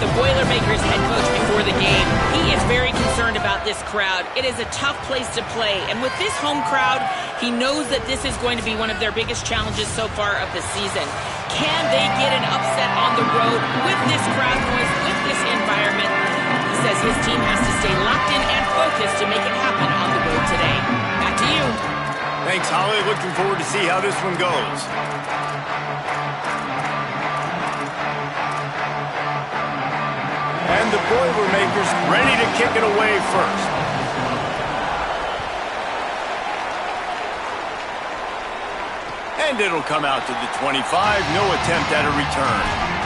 the Boilermakers head coach before the game. He is very concerned about this crowd. It is a tough place to play, and with this home crowd, he knows that this is going to be one of their biggest challenges so far of the season. Can they get an upset on the road with this crowd noise, with this environment? He says his team has to stay locked in and focused to make it happen on the road today. Back to you. Thanks, Holly. Looking forward to see how this one goes. And the Boilermakers ready to kick it away first. And it'll come out to the 25. No attempt at a return.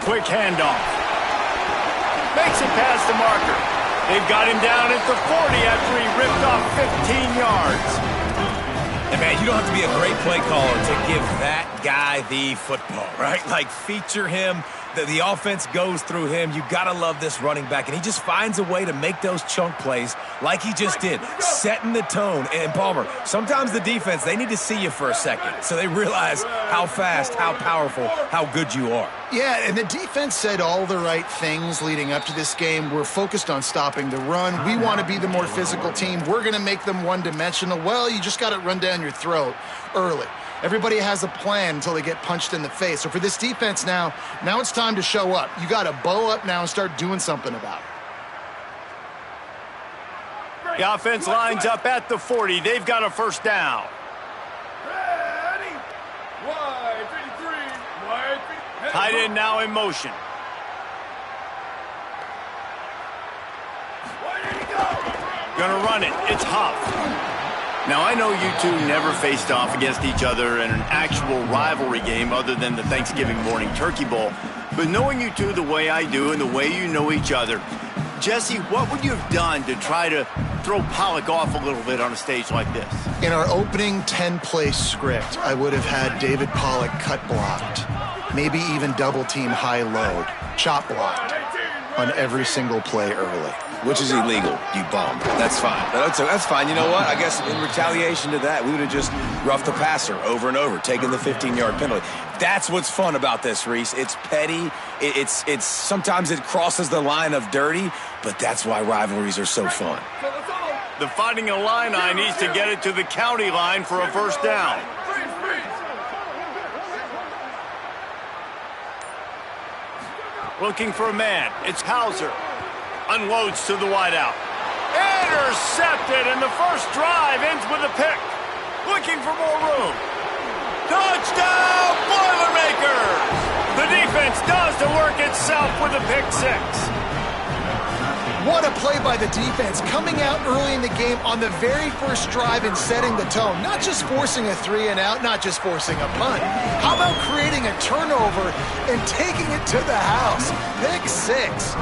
Quick handoff. Makes it past the marker. They've got him down at the 40 after he ripped off 15 yards. And man, you don't have to be a great play caller to give that guy the football, right? Like, feature him. The offense goes through him. You got to love this running back. And he just finds a way to make those chunk plays like he just did, setting the tone. And Palmer, sometimes the defense, they need to see you for a second so they realize how fast, how powerful, how good you are. Yeah, and the defense said all the right things leading up to this game. We're focused on stopping the run. We want to be the more physical team. We're going to make them one-dimensional. Well, you just got to run down your throat early. Everybody has a plan until they get punched in the face. So for this defense now it's time to show up. You got to bow up now and start doing something about it. The offense lines up at the 40. They've got a first down. Ready. Wide 53. Tight end now in motion. Gonna run it. It's Huff. Now, I know you two never faced off against each other in an actual rivalry game other than the Thanksgiving morning turkey bowl. But knowing you two the way I do and the way you know each other, Jesse, what would you have done to try to throw Pollock off a little bit on a stage like this? In our opening 10-play script, I would have had David Pollock cut blocked, maybe even double-team high-load, chop blocked on every single play early. Which is illegal, you bum. That's fine. That's fine. You know what? I guess in retaliation to that, we would have just roughed the passer over and over, taking the 15-yard penalty. That's what's fun about this, Reese. It's petty. It's sometimes it crosses the line of dirty, but that's why rivalries are so fun. The Fighting Illini needs to get it to the county line for a first down. Looking for a man. It's Hauser. Unloads to the wideout. Intercepted, and the first drive ends with a pick. Looking for more room. Touchdown, Boilermakers! The defense does the work itself with a pick six. What a play by the defense, coming out early in the game on the very first drive and setting the tone. Not just forcing a 3-and-out, not just forcing a punt. How about creating a turnover and taking it to the house? Pick six.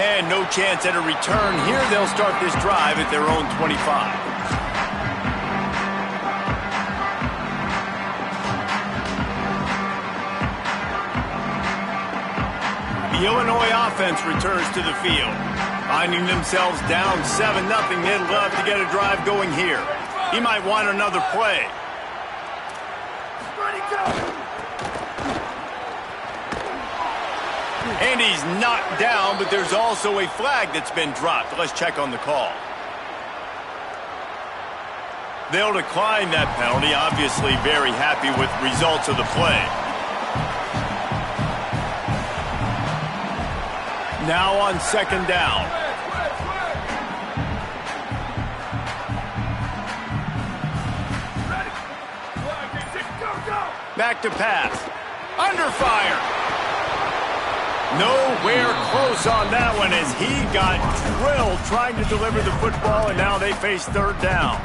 And no chance at a return here. They'll start this drive at their own 25. The Illinois offense returns to the field. Finding themselves down 7-0, they'd love to get a drive going here. He might want another play. And he's knocked down, but there's also a flag that's been dropped. Let's check on the call. They'll decline that penalty, obviously very happy with results of the play. Now on second down. Back to pass. Under fire. Nowhere close on that one as he got drilled trying to deliver the football, and now they face third down.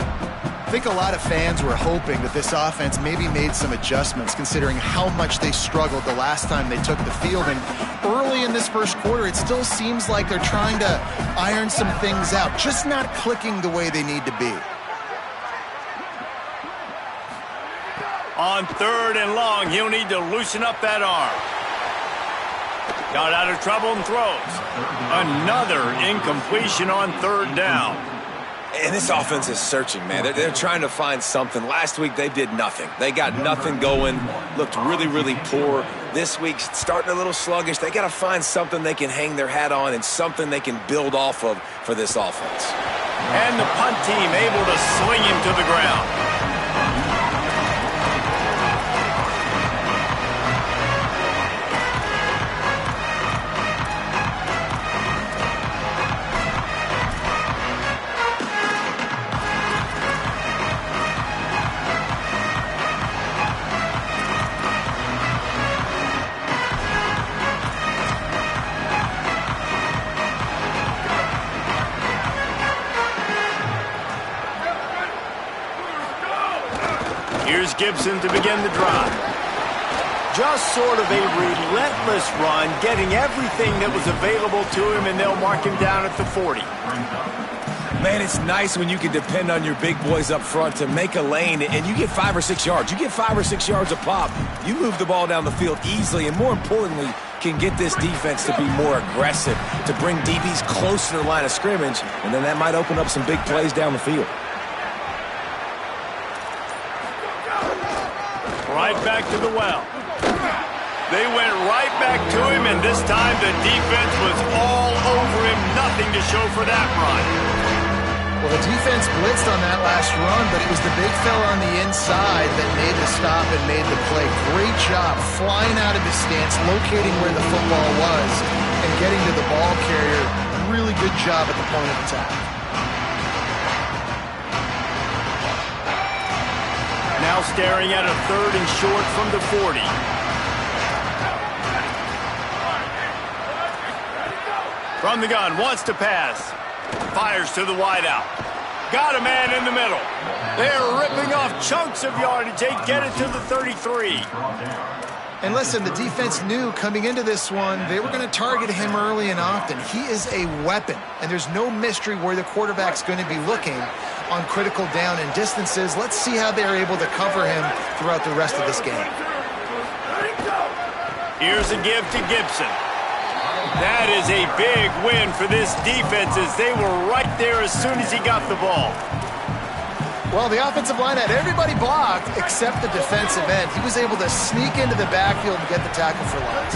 I think a lot of fans were hoping that this offense maybe made some adjustments considering how much they struggled the last time they took the field. And early in this first quarter, it still seems like they're trying to iron some things out, just not clicking the way they need to be. On third and long, he'll need to loosen up that arm. Got out of trouble and throws. Another incompletion on third down. And this offense is searching, man. They're trying to find something. Last week, they did nothing. They got nothing going, looked really, really poor. This week, starting a little sluggish. They got to find something they can hang their hat on and something they can build off of for this offense. And the punt team able to sling him to the ground. Here's Gibson to begin the drive. Just sort of a relentless run, getting everything that was available to him, and they'll mark him down at the 40. Man, it's nice when you can depend on your big boys up front to make a lane, and you get 5 or 6 yards. You get 5 or 6 yards a pop. You move the ball down the field easily, and more importantly, can get this defense to be more aggressive, to bring DBs closer to the line of scrimmage, and then that might open up some big plays down the field. Right back to the well. They went right back to him, and this time the defense was all over him. Nothing to show for that run. Well, the defense blitzed on that last run, but it was the big fella on the inside that made the stop and made the play. Great job flying out of his stance, locating where the football was, and getting to the ball carrier. Really good job at the point of attack. Now staring at a third and short from the 40. From the gun, wants to pass. Fires to the wideout. Got a man in the middle. They're ripping off chunks of yardage. They get it to the 33. And listen, the defense knew coming into this one, they were going to target him early and often. He is a weapon, and there's no mystery where the quarterback's going to be looking on critical down and distances. Let's see how they're able to cover him throughout the rest of this game. Here's a give to Gibson. That is a big win for this defense as they were right there as soon as he got the ball. Well, the offensive line had everybody blocked except the defensive end. He was able to sneak into the backfield and get the tackle for loss.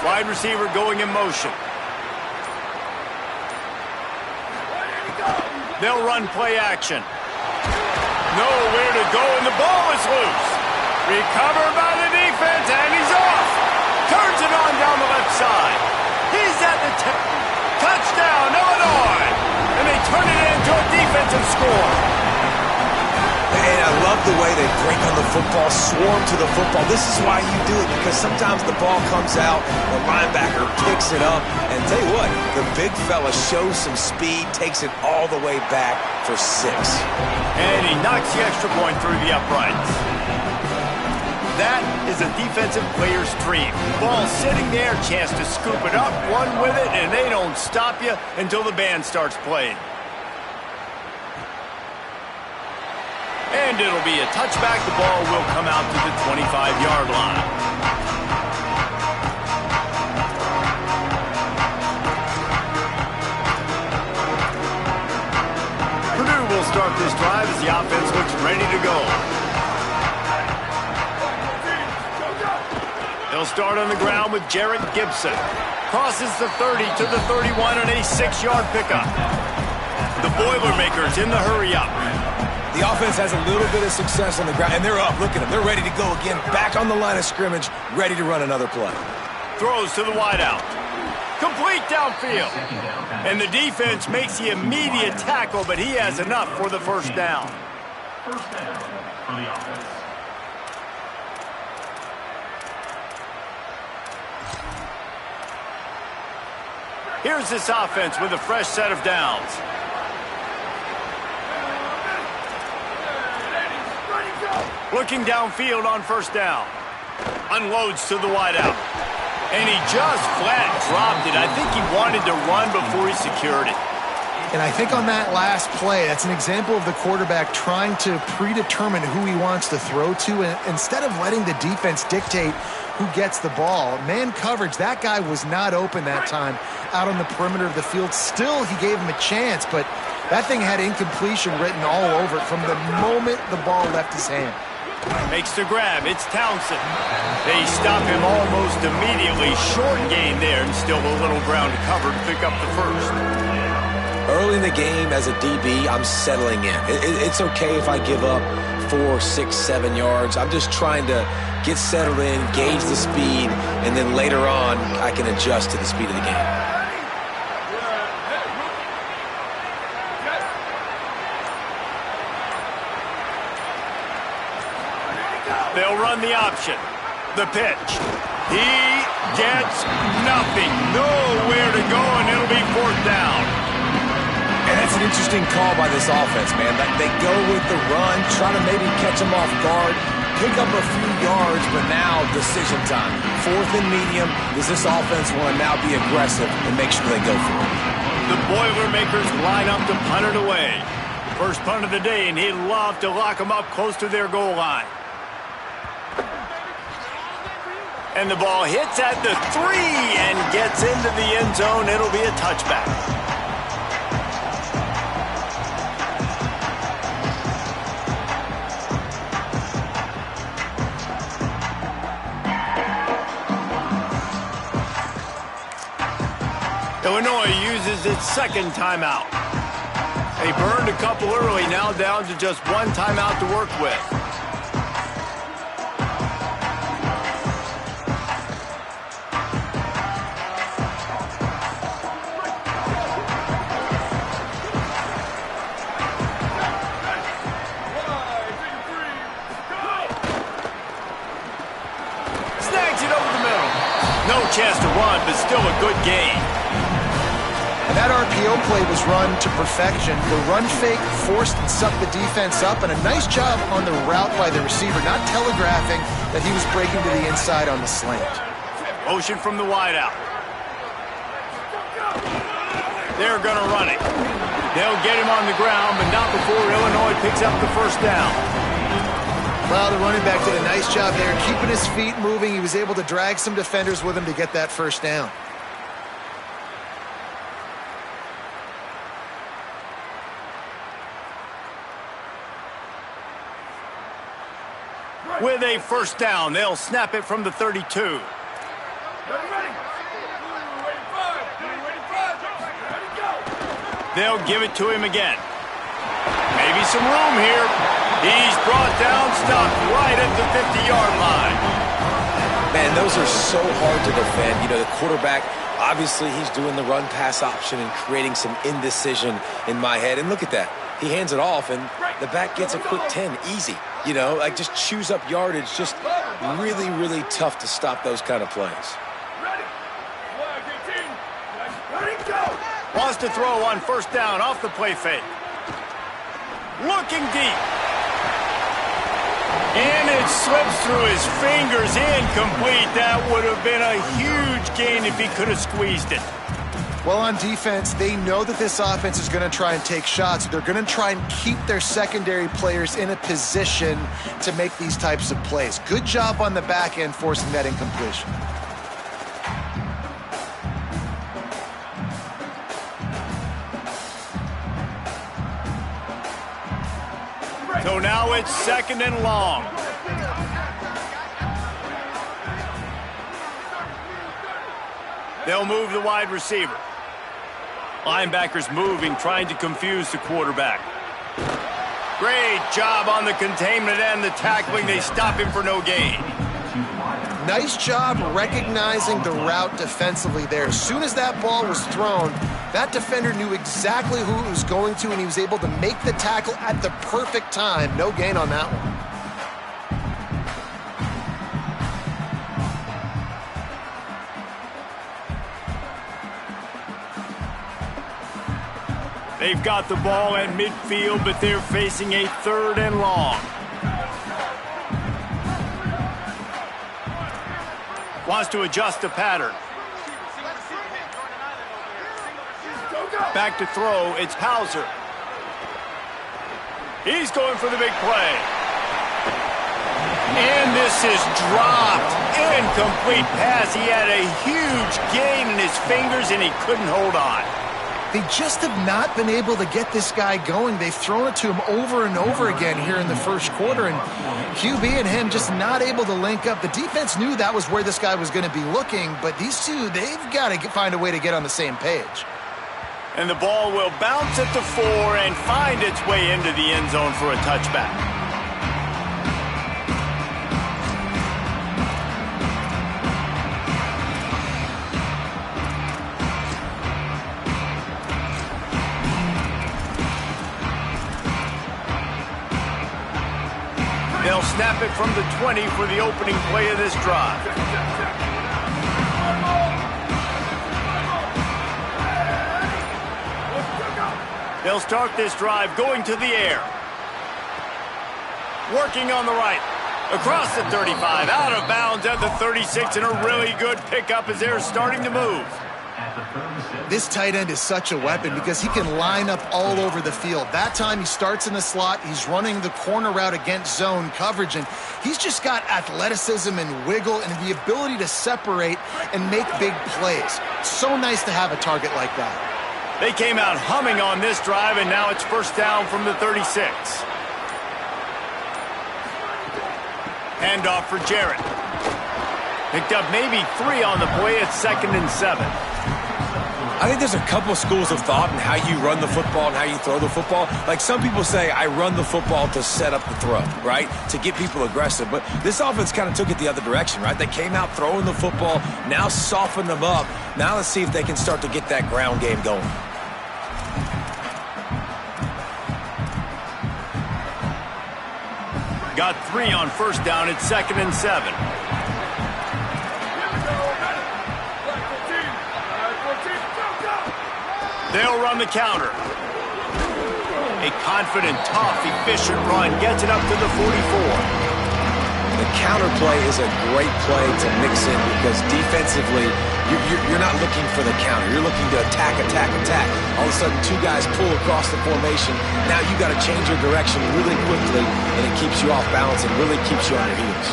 Wide receiver going in motion. They'll run play action. Nowhere to go, and the ball is loose. Recovered by the defense, and he's off. Turns it on down the left side. He's at the touchdown, Illinois. And they turn it into a defensive score. And I love the way they break on the football, swarm to the football. This is why you do it, because sometimes the ball comes out, the linebacker picks it up, and tell you what, the big fella shows some speed, takes it all the way back for 6. And he knocks the extra point through the uprights. That is a defensive player's dream. Ball sitting there, chance to scoop it up, run with it, and they don't stop you until the band starts playing. And it'll be a touchback. The ball will come out to the 25-yard line. Purdue will start this drive as the offense looks ready to go. They'll start on the ground with Jarrett Gibson. Crosses the 30 to the 31 on a 6-yard pickup. The Boilermakers in the hurry-up. The offense has a little bit of success on the ground, and they're up. Look at them. They're ready to go again. Back on the line of scrimmage, ready to run another play. Throws to the wideout. Complete downfield. And the defense makes the immediate tackle, but he has enough for the first down. First down for the offense. Here's this offense with a fresh set of downs. Looking downfield on first down. Unloads to the wideout. And he just flat dropped it. I think he wanted to run before he secured it. And I think on that last play, that's an example of the quarterback trying to predetermine who he wants to throw to, and instead of letting the defense dictate who gets the ball. Man coverage, that guy was not open that time out on the perimeter of the field. Still, he gave him a chance, but that thing had incompletion written all over it from the moment the ball left his hand. Makes the grab. It's Townsend. They stop him almost immediately. Short gain there, and still a little ground to cover to pick up the first. Early in the game, as a DB, I'm settling in. It's okay if I give up 4, 6, 7 yards. I'm just trying to get settled in, gauge the speed, and then later on, I can adjust to the speed of the game. They'll run the option. The pitch. He gets nothing. Nowhere to go, and it'll be 4th down. And that's an interesting call by this offense, man. They go with the run, try to maybe catch them off guard, pick up a few yards, but now decision time. 4th and medium. Does this offense want to now be aggressive and make sure they go for it? The Boilermakers line up to punt it away. First punt of the day, and he'd love to lock them up close to their goal line. And the ball hits at the 3 and gets into the end zone. It'll be a touchback. Illinois uses its 2nd timeout. They burned a couple early, now down to just 1 timeout to work with. No chance to run, but still a good gain. And that RPO play was run to perfection. The run fake forced and sucked the defense up, and a nice job on the route by the receiver, not telegraphing that he was breaking to the inside on the slant. Motion from the wideout. They're going to run it. They'll get him on the ground, but not before Illinois picks up the first down. Well, the running back did a nice job there, keeping his feet moving. He was able to drag some defenders with him to get that first down. With a first down, they'll snap it from the 32. They'll give it to him again. Maybe some room here. He's brought down, stopped right at the 50-yard line. Man, those are so hard to defend. You know, the quarterback, obviously he's doing the run-pass option and creating some indecision in my head. And look at that. He hands it off, and the back gets a quick 10. Easy. You know, like just chews up yardage. Just really, really tough to stop those kind of plays. Wants to throw on first down off the play fake. Looking deep. And it slips through his fingers, incomplete. That would have been a huge gain if he could have squeezed it. Well, on defense, they know that this offense is going to try and take shots. They're going to try and keep their secondary players in a position to make these types of plays. Good job on the back end forcing that incompletion. So now it's 2nd and long. They'll move the wide receiver. Linebackers moving, trying to confuse the quarterback. Great job on the containment and the tackling. They stop him for no gain. Nice job recognizing the route defensively there. As soon as that ball was thrown, that defender knew exactly who it was going to, and he was able to make the tackle at the perfect time. No gain on that one. They've got the ball at midfield, but they're facing a 3rd and long. Wants to adjust the pattern. Back to throw, it's Hauser. He's going for the big play. And this is dropped. Incomplete pass. He had a huge gain in his fingers, and he couldn't hold on. They just have not been able to get this guy going. They've thrown it to him over and over again here in the first quarter, and QB and him just not able to link up. The defense knew that was where this guy was going to be looking, but these two, they've got to find a way to get on the same page. And the ball will bounce at the 4 and find its way into the end zone for a touchback. They'll snap it from the 20 for the opening play of this drive. They'll start this drive going to the air. Working on the right. Across the 35, out of bounds at the 36, and a really good pickup as they're starting to move. This tight end is such a weapon because he can line up all over the field. That time he starts in the slot, he's running the corner route against zone coverage, and he's just got athleticism and wiggle and the ability to separate and make big plays. So nice to have a target like that. They came out humming on this drive, and now it's first down from the 36. Handoff for Jarrett. Picked up maybe 3 on the play at 2nd and 7. I think there's a couple schools of thought in how you run the football and how you throw the football. Like some people say, I run the football to set up the throw, right? To get people aggressive. But this offense kind of took it the other direction, right? They came out throwing the football, now softened them up. Now let's see if they can start to get that ground game going. Got 3 on first down at 2nd and 7. They'll run the counter. A confident, tough, efficient run gets it up to the 44. The counter play is a great play to mix in because defensively, you're not looking for the counter. You're looking to attack, attack, attack. All of a sudden, 2 guys pull across the formation. Now you got to change your direction really quickly, and it keeps you off balance and really keeps you on your heels.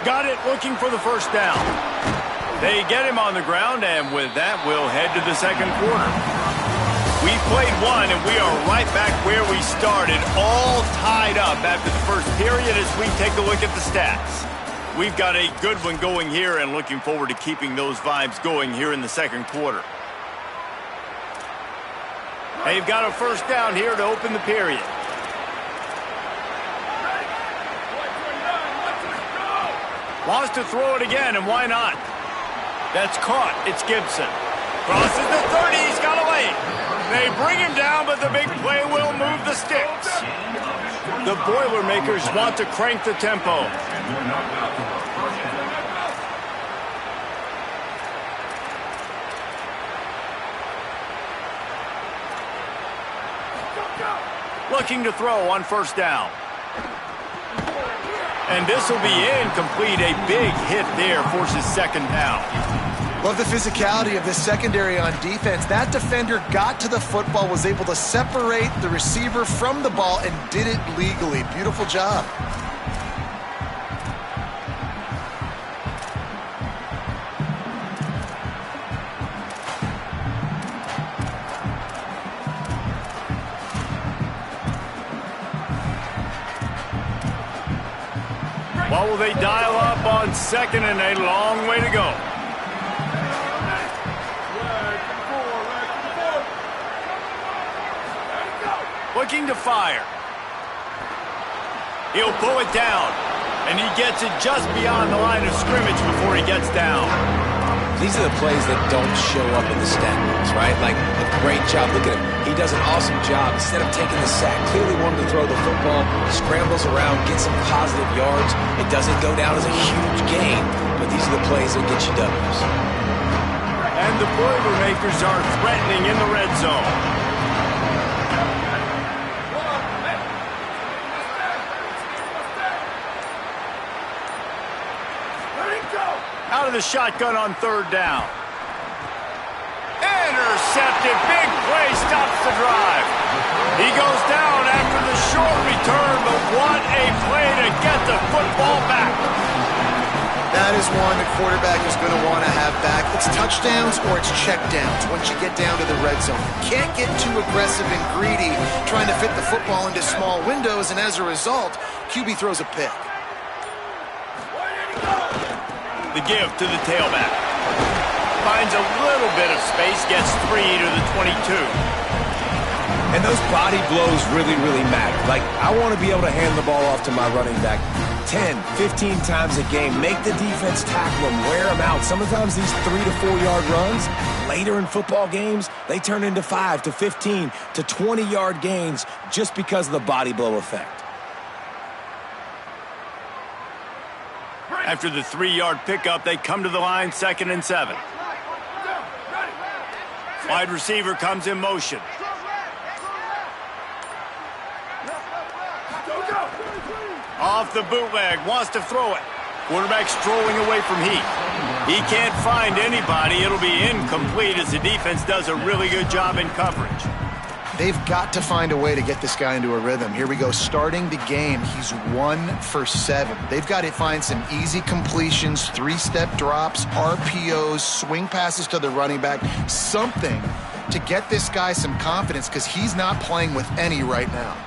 Got it, looking for the first down. They get him on the ground, and with that, we'll head to the second quarter. We played 1, and we are right back where we started, all tied up after the first period as we take a look at the stats. We've got a good one going here and looking forward to keeping those vibes going here in the second quarter. They've got a first down here to open the period. Wants to throw it again, and why not? That's caught. It's Gibson. Crosses the 30. He's got away. They bring him down, but the big play will move the sticks. The Boilermakers want to crank the tempo. Looking to throw on first down. And this will be incomplete. A big hit there forces second down. Love the physicality of this secondary on defense. That defender got to the football, was able to separate the receiver from the ball, and did it legally. Beautiful job. What will they dial up on second, and a long way to go? Looking to fire. He'll pull it down, and he gets it just beyond the line of scrimmage before he gets down. These are the plays that don't show up in the stat books, right? Like a great job. Look at him. He does an awesome job. Instead of taking the sack, clearly wanted to throw the football, scrambles around, gets some positive yards. It doesn't go down as a huge gain, but these are the plays that get you W's. And the Boilermakers are threatening in the red zone. Out of the shotgun on third down. Intercepted. Big play stops the drive. He goes down after the short return, but what a play to get the football back. That is one the quarterback is going to want to have back. It's touchdowns or it's checkdowns once you get down to the red zone. You can't get too aggressive and greedy trying to fit the football into small windows, and as a result, QB throws a pick. The give to the tailback. Finds a little bit of space, gets 3 to the 22. And those body blows really, really matter. Like, I want to be able to hand the ball off to my running back 10, 15 times a game. Make the defense tackle them, wear them out. Sometimes these 3 to 4 yard runs, later in football games, they turn into 5 to 15 to 20 yard gains just because of the body blow effect. After the 3-yard pickup, they come to the line, 2nd and 7. Wide receiver comes in motion. Off the bootleg, wants to throw it. Quarterback strolling away from Heat. He can't find anybody. It'll be incomplete as the defense does a really good job in coverage. They've got to find a way to get this guy into a rhythm. Here we go. Starting the game, he's 1 for 7. They've got to find some easy completions, 3-step drops, RPOs, swing passes to the running back, something to get this guy some confidence because he's not playing with any right now.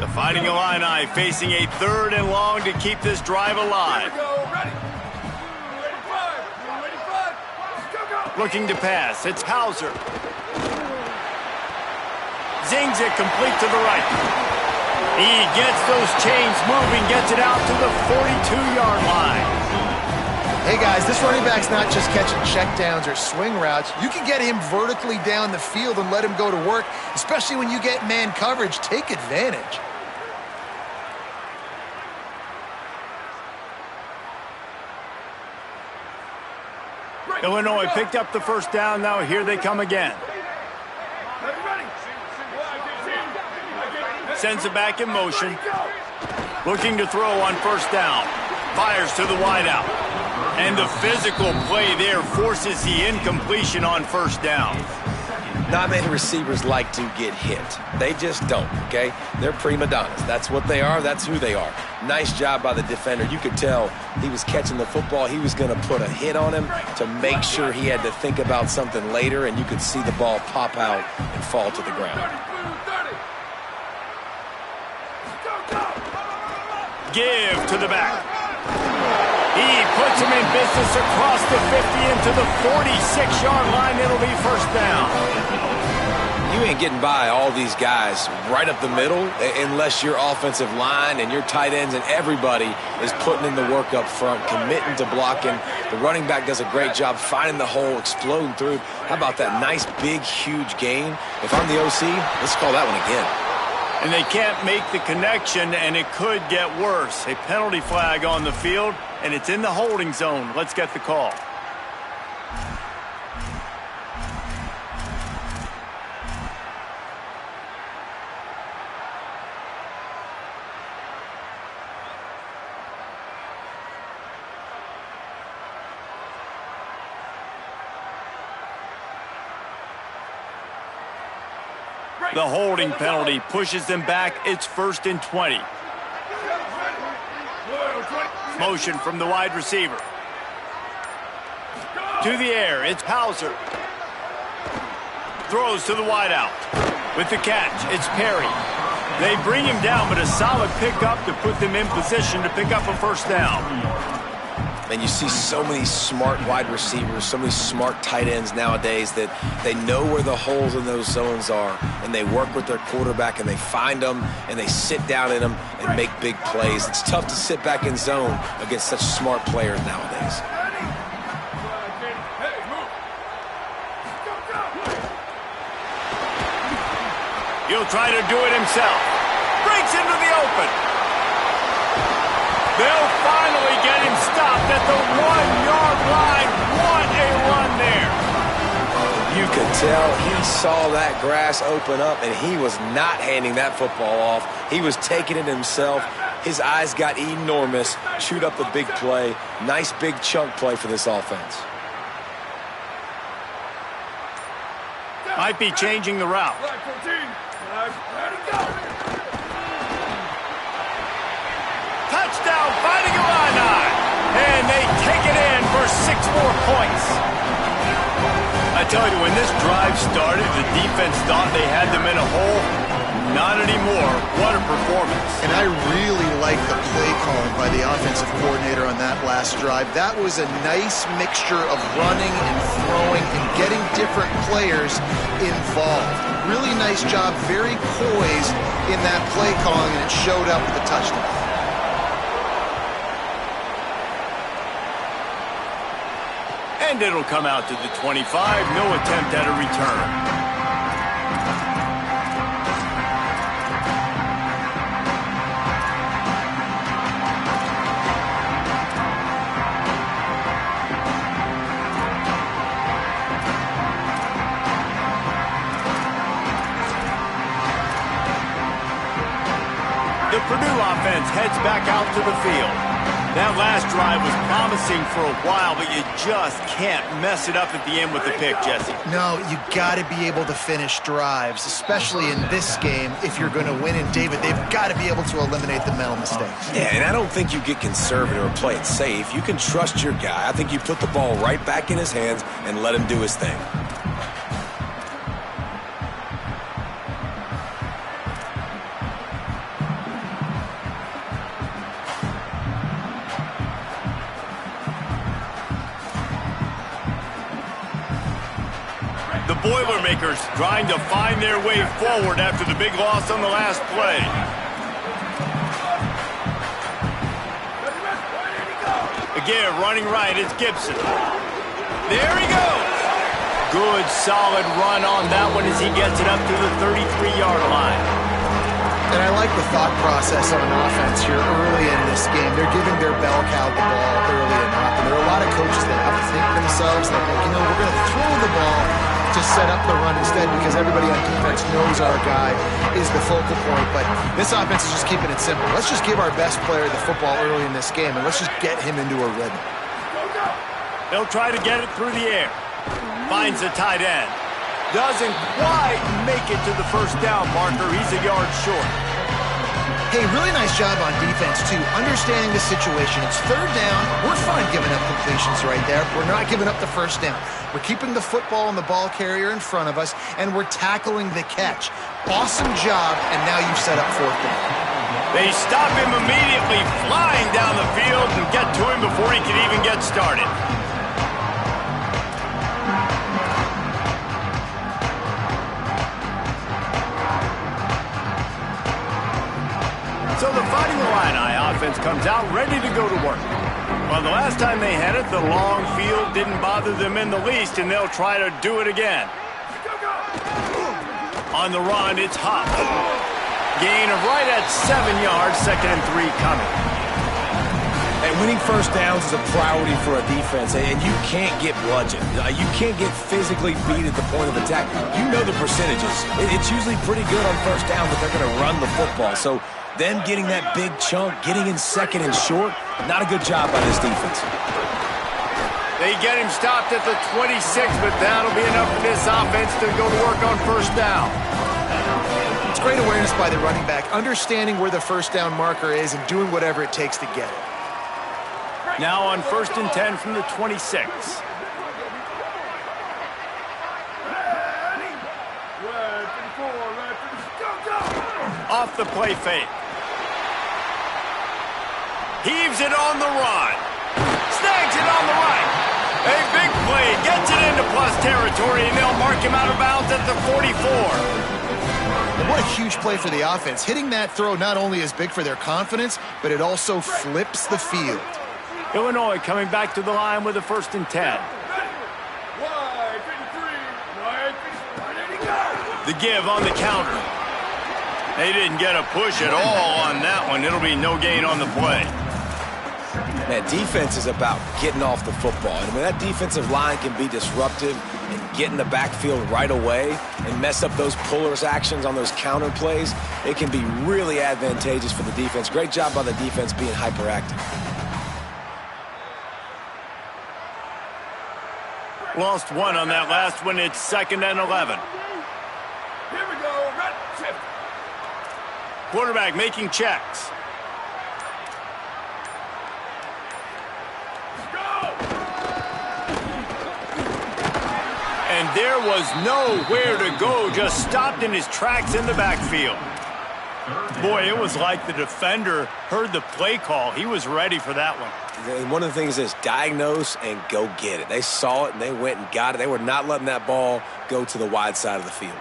The Fighting Illini facing a 3rd and long to keep this drive alive. Looking to pass. It's Hauser. Zings it complete to the right. He gets those chains moving, gets it out to the 42-yard line. Hey, guys, this running back's not just catching checkdowns or swing routes. You can get him vertically down the field and let him go to work, especially when you get man coverage. Take advantage. Illinois picked up the first down. Now here they come again. Sends it back in motion. Looking to throw on first down. Fires to the wideout. And the physical play there forces the incompletion on first down. Not many receivers like to get hit. They just don't, okay? They're prima donnas. That's what they are. That's who they are. Nice job by the defender. You could tell he was catching the football. He was going to put a hit on him to make sure he had to think about something later, and you could see the ball pop out and fall to the ground. Give to the back. He puts him in business across the 50 into the 46-yard line. It'll be first down. You ain't getting by all these guys right up the middle unless your offensive line and your tight ends and everybody is putting in the work up front, committing to blocking. The running back does a great job finding the hole, exploding through. How about that nice, big, huge gain? If I'm the OC, let's call that one again. And they can't make the connection, and it could get worse. A penalty flag on the field, and it's in the holding zone. Let's get the call. The holding penalty pushes them back. It's 1st and 20. Motion from the wide receiver. To the air, it's Hauser. Throws to the wideout. With the catch, it's Perry. They bring him down, but a solid pickup to put them in position to pick up a first down. And you see so many smart wide receivers, so many smart tight ends nowadays that they know where the holes in those zones are, and they work with their quarterback, and they find them, and they sit down in them and make big plays. It's tough to sit back in zone against such smart players nowadays. He'll try to do it himself. Breaks into the open. They'll finally get him stopped at the 1-yard line. What could tell he saw that grass open up, and he was not handing that football off. He was taking it himself. His eyes got enormous, chewed up the big play. Nice big chunk play for this offense. Might be changing the route. Right, 14. Ready, go. Touchdown, fighting Illini. And they take it in for 6 more points. I tell you, when this drive started, the defense thought they had them in a hole. Not anymore. What a performance. And I really like the play calling by the offensive coordinator on that last drive. That was a nice mixture of running and throwing and getting different players involved. Really nice job, very poised in that play calling, and it showed up with the touchdown. And it'll come out to the 25. No attempt at a return. The Purdue offense heads back out to the field. That last drive was promising for a while, but you just can't mess it up at the end with the pick, Jesse. No, you got to be able to finish drives, especially in this game. If you're going to win, and David, they've got to be able to eliminate the mental mistakes. Yeah, and I don't think you get conservative or play it safe. You can trust your guy. I think you put the ball right back in his hands and let him do his thing. The Boilermakers trying to find their way forward after the big loss on the last play. Again, running right, it's Gibson. There he goes. Good, solid run on that one as he gets it up to the 33-yard line. And I like the thought process on offense here early in this game. They're giving their bell cow the ball early enough. And there are a lot of coaches that have to think to themselves that, like, we're going to throw the ball to set up the run instead because everybody on defense knows our guy is the focal point. But this offense is just keeping it simple. Let's just give our best player the football early in this game, and let's just get him into a rhythm. They'll try to get it through the air. Finds the tight end. Doesn't quite make it to the first down marker. He's a yard short. Hey, really nice job on defense, too, understanding the situation. It's third down. We're fine giving up completions right there. We're not giving up the first down. We're keeping the football and the ball carrier in front of us, and we're tackling the catch. Awesome job, and now you've set up fourth down. They stop him immediately, flying down the field, and get to him before he can even get started. So the Fighting Illini offense comes out ready to go to work. Well, the last time they had it, the long field didn't bother them in the least, and they'll try to do it again. On the run, it's Huff. Gain of right at 7 yards, 2nd and 3 coming. And winning first downs is a priority for a defense, and you can't get bludgeoned. You can't get physically beat at the point of attack. You know the percentages. It's usually pretty good on first down, but they're going to run the football. So them getting that big chunk, getting in 2nd and short, not a good job by this defense. They get him stopped at the 26, but that'll be enough for this offense to go to work on first down. It's great awareness by the running back, understanding where the first down marker is and doing whatever it takes to get it. Now on 1st and 10 from the 26. Off the play fake. Heaves it on the run. Snags it on the right. A big play. Gets it into plus territory, and they'll mark him out of bounds at the 44. And what a huge play for the offense. Hitting that throw not only is big for their confidence, but it also flips the field. Illinois coming back to the line with a 1st and 10. The give on the counter. They didn't get a push at all on that one. It'll be no gain on the play. Man, defense is about getting off the football. And when that defensive line can be disruptive and get in the backfield right away and mess up those pullers actions on those counter plays, it can be really advantageous for the defense. Great job by the defense being hyperactive. Lost one on that last one. It's 2nd and 11. Here we go. Run, shift. Quarterback making checks. And there was nowhere to go, just stopped in his tracks in the backfield. Boy, it was like the defender heard the play call. He was ready for that one. And one of the things is diagnose and go get it. They saw it and they went and got it. They were not letting that ball go to the wide side of the field.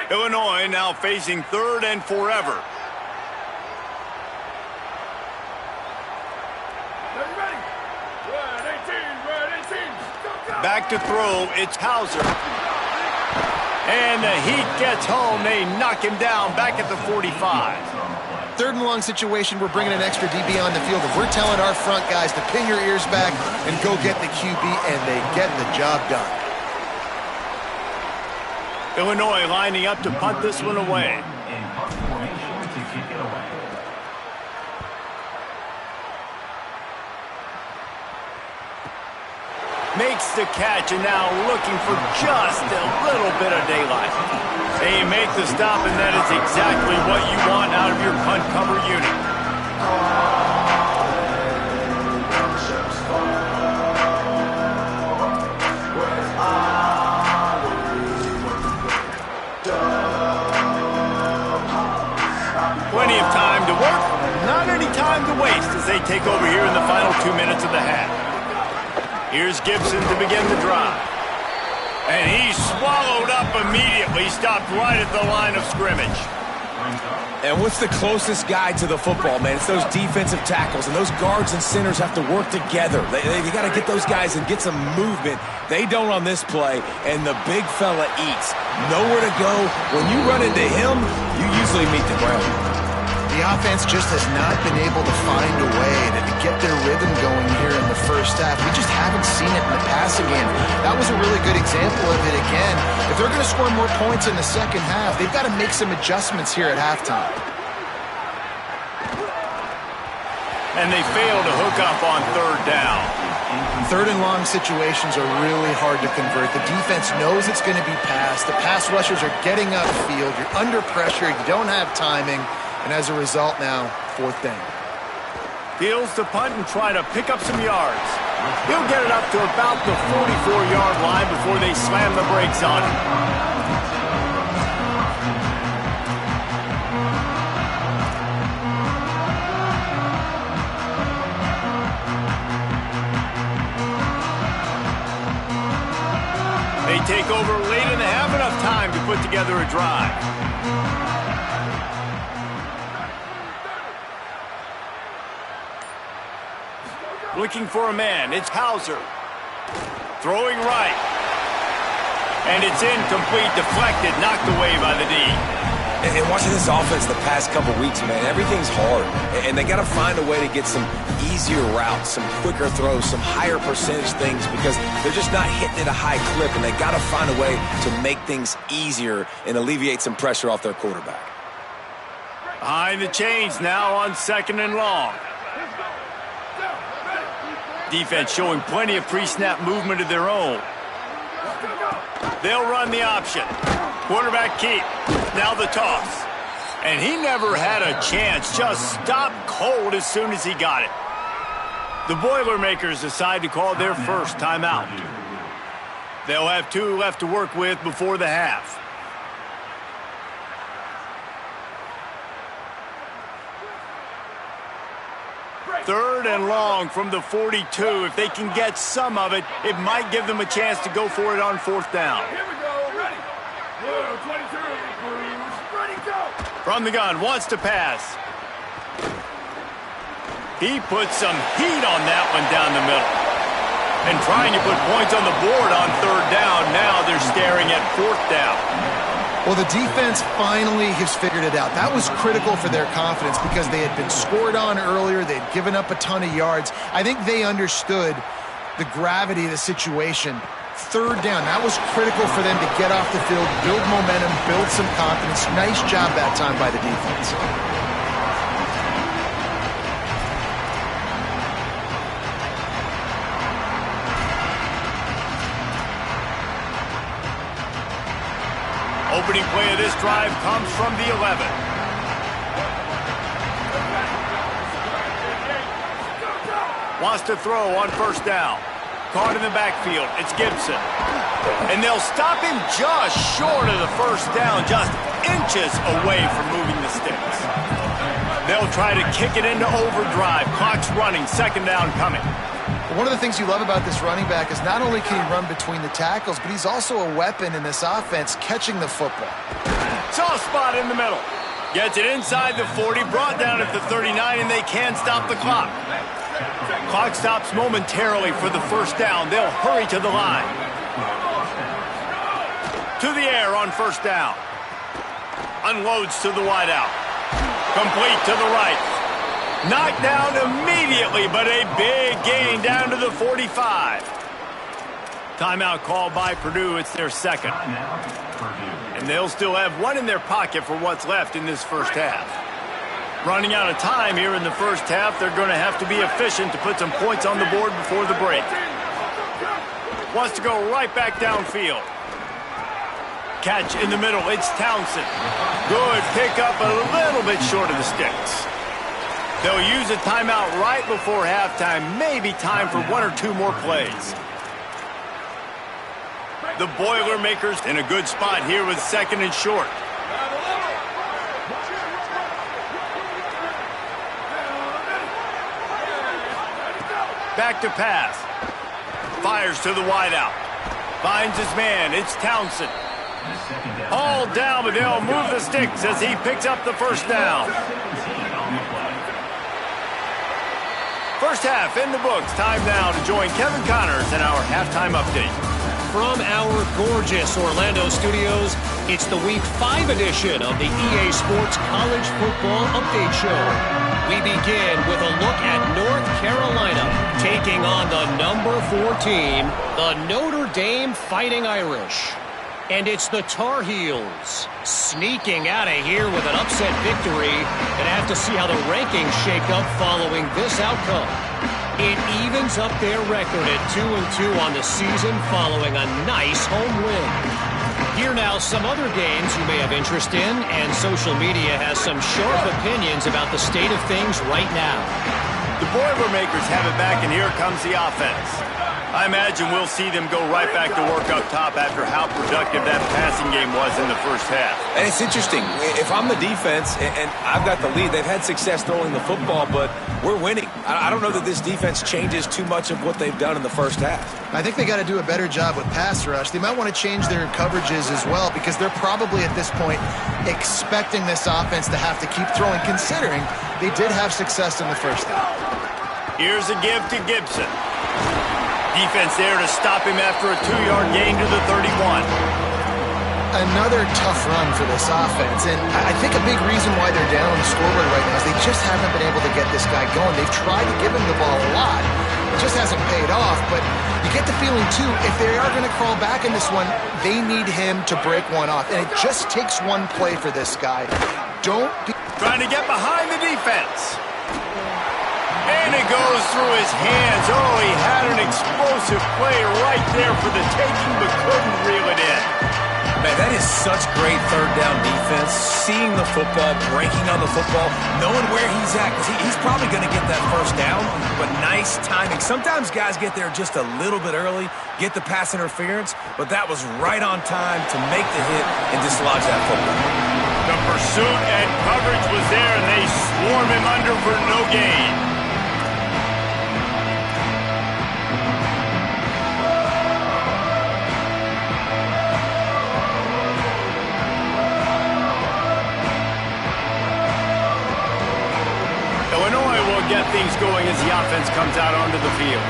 Illinois now facing 3rd and forever. Ready? Run 18. Go. Back to throw, it's Hauser. And the heat gets home. They knock him down back at the 45. 3rd and long situation, we're bringing an extra DB on the field. If we're telling our front guys to pin your ears back and go get the QB, and they get the job done. Illinois lining up to punt this one away. In punt formation to kick it away. Makes the catch and now looking for just a little bit of daylight. They make the stop, and that is exactly what you want out of your punt cover unit. Plenty of time to work, not any time to waste as they take over here in the final 2 minutes of the half. Here's Gibson to begin the drive. And he's swallowed up immediately, stopped right at the line of scrimmage. And what's the closest guy to the football, man? It's those defensive tackles, and those guards and centers have to work together. They got to get those guys and get some movement. They don't on this play, and the big fella eats. Nowhere to go. When you run into him, you usually meet the ground. The offense just has not been able to find a way to get their rhythm going here in the first half. We just haven't seen it in the passing game. That was a really good example of it again. If they're going to score more points in the second half, they've got to make some adjustments here at halftime. And they fail to hook up on 3rd down. 3rd and long situations are really hard to convert. The defense knows it's going to be passed. The pass rushers are getting upfield. You're under pressure. You don't have timing. And as a result now, 4th down. Fields to punt and try to pick up some yards. He'll get it up to about the 44-yard line before they slam the brakes on him. They take over late and they have enough time to put together a drive. Looking for a man, it's Hauser. Throwing right. And it's incomplete, deflected, knocked away by the D. And watching this offense the past couple weeks, man, everything's hard. And they got to find a way to get some easier routes, some quicker throws, some higher percentage things because they're just not hitting at a high clip, and they got to find a way to make things easier and alleviate some pressure off their quarterback. Behind the chains now on 2nd and long. Defense showing plenty of pre-snap movement of their own. They'll run the option. Quarterback keep. Now the toss. And he never had a chance. Just stopped cold as soon as he got it. The Boilermakers decide to call their first timeout. They'll have 2 left to work with before the half. Third and long from the 42. If they can get some of it, it might give them a chance to go for it on 4th down. Here we go. Ready. 22. Ready, go. From the gun, wants to pass. He put some heat on that one down the middle. And trying to put points on the board on third down. Now they're staring at fourth down. Well, the defense finally has figured it out. That was critical for their confidence because they had been scored on earlier. They'd given up a ton of yards. I think they understood the gravity of the situation. Third down, that was critical for them to get off the field, build momentum, build some confidence. Nice job that time by the defense. Opening play of this drive comes from the 11. Wants to throw on first down. Caught in the backfield. It's Gibson. And they'll stop him just short of the first down, just inches away from moving the sticks. They'll try to kick it into overdrive. Clock's running. Second down coming. One of the things you love about this running back is not only can he run between the tackles, but he's also a weapon in this offense catching the football. Soft spot in the middle. Gets it inside the 40, brought down at the 39, and they can't stop the clock. Clock stops momentarily for the first down. They'll hurry to the line. To the air on first down. Unloads to the wideout. Complete to the right. Knocked down immediately, but a big gain down to the 45. Timeout called by Purdue. It's their second. And they'll still have one in their pocket for what's left in this first half. Running out of time here in the first half, they're going to have to be efficient to put some points on the board before the break. Wants to go right back downfield. Catch in the middle. It's Townsend. Good pickup, a little bit short of the sticks. They'll use a timeout right before halftime. Maybe time for one or two more plays. The Boilermakers in a good spot here with second and short. Back to pass. Fires to the wideout. Finds his man. It's Townsend. All down, but they'll move the sticks as he picks up the first down. First half in the books. Time now to join Kevin Connors in our halftime update. From our gorgeous Orlando studios, it's the Week 5 edition of the EA Sports College Football Update Show. We begin with a look at North Carolina taking on the number 4 team, the Notre Dame Fighting Irish. And it's the Tar Heels sneaking out of here with an upset victory. And have to see how the rankings shake up following this outcome. It evens up their record at 2-2 on the season following a nice home win. Here now some other games you may have interest in, and social media has some sharp opinions about the state of things right now. The Boilermakers have it back, and here comes the offense. I imagine we'll see them go right back to work up top after how productive that passing game was in the first half. And it's interesting. If I'm the defense and I've got the lead, they've had success throwing the football, but we're winning. I don't know that this defense changes too much of what they've done in the first half. I think they got to do a better job with pass rush. They might want to change their coverages as well because they're probably at this point expecting this offense to have to keep throwing, considering they did have success in the first half. Here's a give to Gibson. Defense there to stop him after a 2-yard gain to the 31. Another tough run for this offense, and I think a big reason why they're down on the scoreboard right now is they just haven't been able to get this guy going. They've tried to give him the ball a lot. It just hasn't paid off, but you get the feeling, too, if they are going to crawl back in this one, they need him to break one off, and it just takes one play for this guy. Don't be... Trying to get behind the defense. And it goes through his hands. Oh, he had an explosive play right there for the taking, but couldn't reel it in. Man, that is such great third down defense. Seeing the football, breaking on the football, knowing where he's at, because he's probably going to get that first down, but nice timing. Sometimes guys get there just a little bit early, get the pass interference, but that was right on time to make the hit and dislodge that football. The pursuit and coverage was there, and they swarm him under for no gain. Illinois will get things going as the offense comes out onto the field.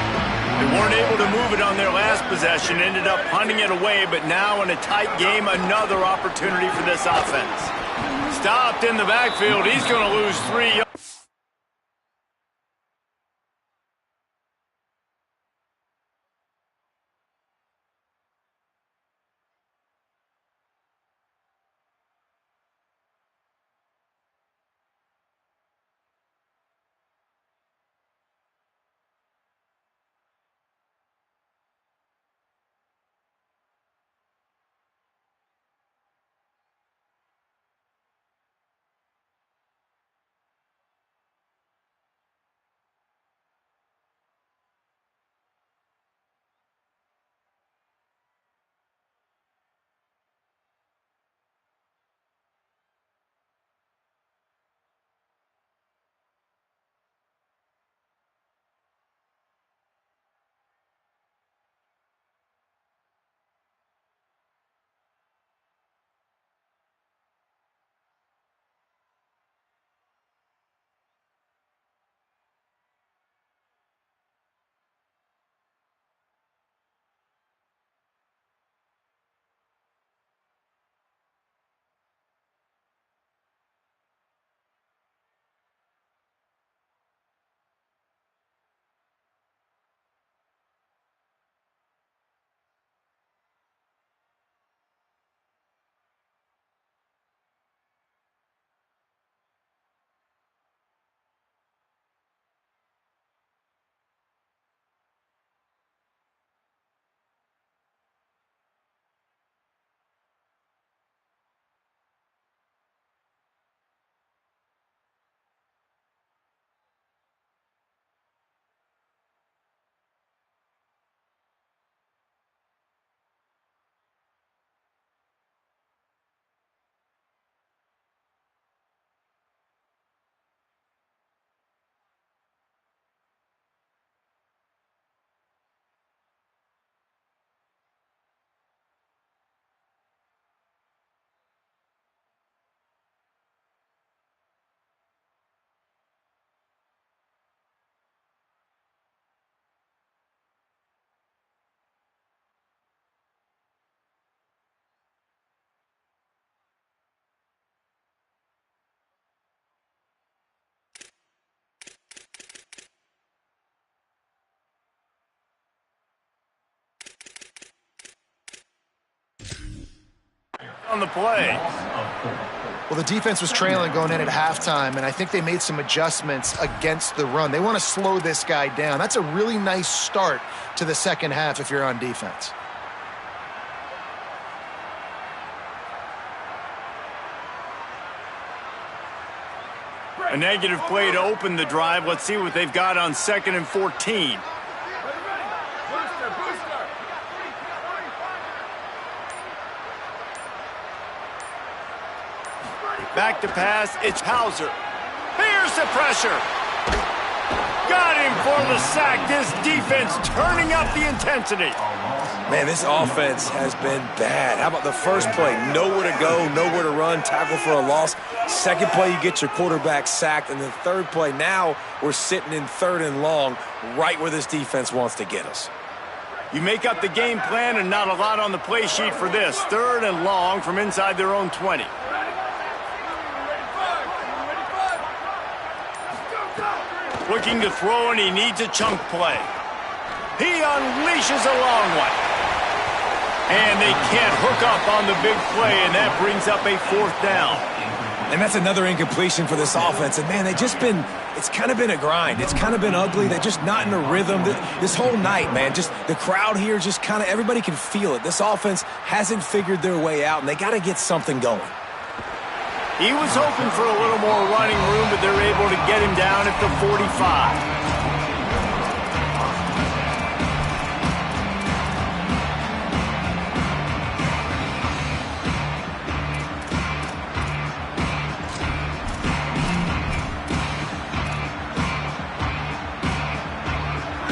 They weren't able to move it on their last possession, ended up punting it away, but now in a tight game, another opportunity for this offense. Stopped in the backfield. He's going to lose 3 yards. On the play. Well, the defense was trailing going in at halftime, and I think they made some adjustments against the run. They want to slow this guy down. That's a really nice start to the second half if you're on defense. A negative play to open the drive. Let's see what they've got on 2nd and 14. Back to pass, it's Hauser. Here's the pressure. Got him for the sack. This defense turning up the intensity. Man, this offense has been bad. How about the first play? Nowhere to go, nowhere to run, tackle for a loss. Second play, you get your quarterback sacked. And the third play, now we're sitting in 3rd and long, right where this defense wants to get us. You make up the game plan and not a lot on the play sheet for this. 3rd and long from inside their own 20. Looking to throw, and he needs a chunk play. He unleashes a long one. And they can't hook up on the big play, and that brings up a 4th down. And that's another incompletion for this offense. And, man, it's kind of been a grind. It's kind of been ugly. They're just not in a rhythm. This whole night, man, just the crowd here, just kind of everybody can feel it. This offense hasn't figured their way out, and they got to get something going. He was hoping for a little more running room, but they're able to get him down at the 45.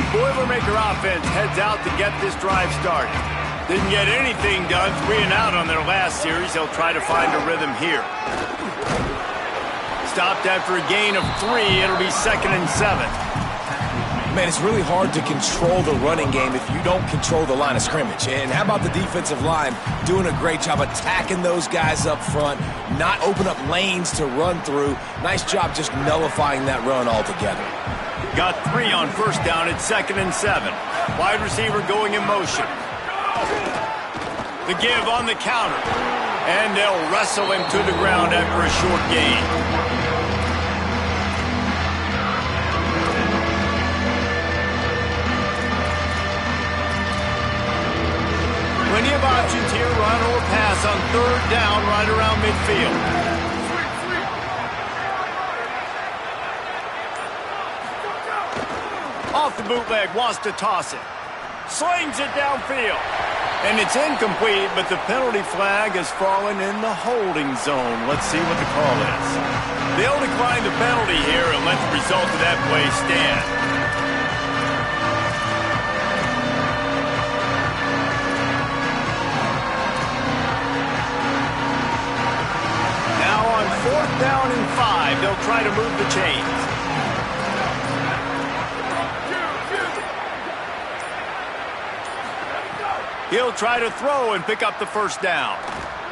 Boilermaker offense heads out to get this drive started. Didn't get anything done, 3 and out on their last series. They'll try to find a rhythm here. Stopped after a gain of 3. It'll be 2nd and 7. Man, it's really hard to control the running game if you don't control the line of scrimmage. And how about the defensive line doing a great job attacking those guys up front, not open up lanes to run through. Nice job just nullifying that run altogether. Got 3 on first down at 2nd and 7. Wide receiver going in motion. The give on the counter. And they'll wrestle him to the ground after a short gain. Plenty of options here, run or pass on 3rd down right around midfield. Off the bootleg, wants to toss it. Slings it downfield. And it's incomplete, but the penalty flag has fallen in the holding zone. Let's see what the call is. They'll decline the penalty here and let the result of that play stand. Now on 4th down and 5, they'll try to move the chains. He'll try to throw and pick up the first down.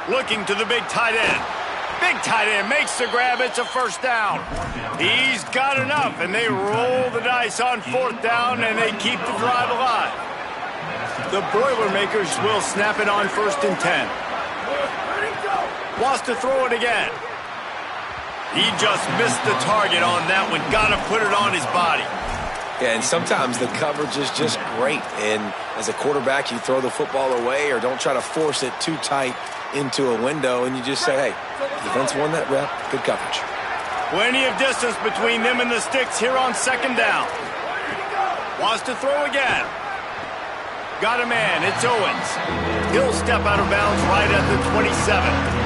Looking to the big tight end. Big tight end makes the grab. It's a first down. He's got enough, and they roll the dice on 4th down, and they keep the drive alive. The Boilermakers will snap it on 1st and 10. Wants to throw it again. He just missed the target on that one. Got to put it on his body. Yeah, and sometimes the coverage is just great. And as a quarterback, you throw the football away or don't try to force it too tight into a window, and you just say, hey, defense won that rep. Good coverage. Plenty of distance between them and the sticks here on 2nd down. Wants to throw again. Got a man. It's Owens. He'll step out of bounds right at the 27.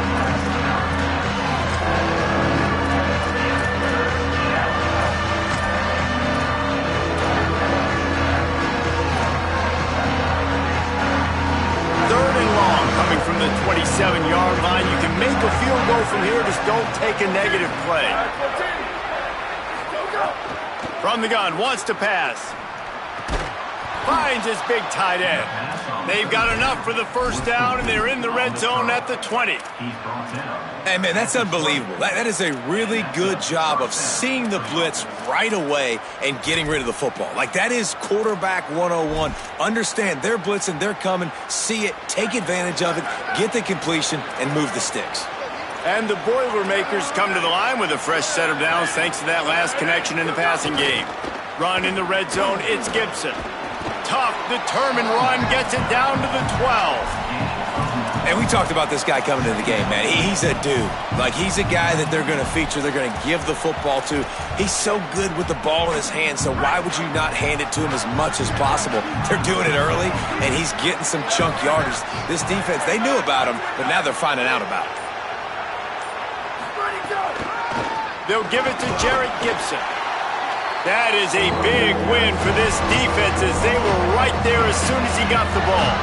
Coming from the 27-yard line. You can make a field goal from here, just don't take a negative play. From the gun, wants to pass. Finds his big tight end. They've got enough for the first down, and they're in the red zone at the 20. Hey, man, that's unbelievable. That is a really good job of seeing the blitz right away and getting rid of the football. Like, that is quarterback 101. Understand they're blitzing, they're coming, see it, take advantage of it, get the completion, and move the sticks. And the Boilermakers come to the line with a fresh set of downs thanks to that last connection in the passing game. Run in the red zone, it's Gibson. Tough, determined run, gets it down to the 12. And we talked about this guy coming into the game, man. He's a dude. Like, he's a guy that they're going to feature, they're going to give the football to. He's so good with the ball in his hand, so why would you not hand it to him as much as possible? They're doing it early, and he's getting some chunk yardage. This defense, they knew about him, but now they're finding out about it. They'll give it to Jarrett Gibson. That is a big win for this defense as they were right there as soon as he got the ball.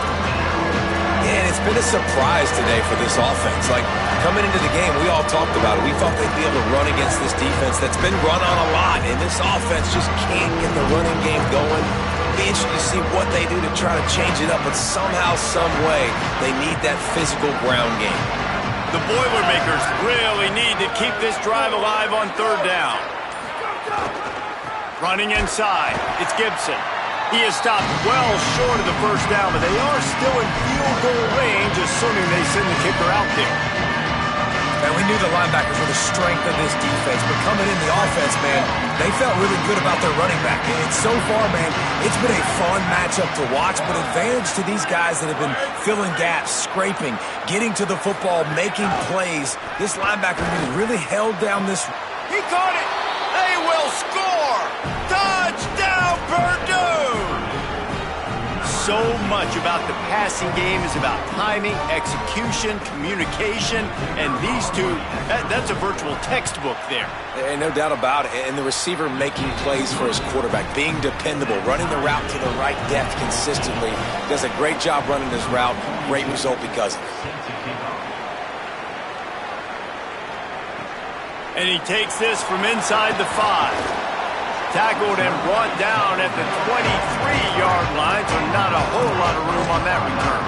Yeah, and it's been a surprise today for this offense. Like, coming into the game, we all talked about it. We thought they'd be able to run against this defense that's been run on a lot, and this offense just can't get the running game going. Be interesting to see what they do to try to change it up, but somehow, some way, they need that physical ground game. The Boilermakers really need to keep this drive alive on 3rd down. Running inside, it's Gibson. He is stopped well short of the first down, but they are still in field goal range, assuming they send the kicker out there. And we knew the linebackers were the strength of this defense, but coming in the offense, man, they felt really good about their running back. And so far, man, it's been a fun matchup to watch, but advantage to these guys that have been filling gaps, scraping, getting to the football, making plays. This linebacker really held down this. He caught it! They will score! Touchdown, Purdue! So much about the passing game is about timing, execution, communication, and these two, that's a virtual textbook there. And no doubt about it. And the receiver making plays for his quarterback, being dependable, running the route to the right depth consistently. Does a great job running his route. Great result because of it. And he takes this from inside the 5. Tackled and brought down at the 23-yard line, so not a whole lot of room on that return.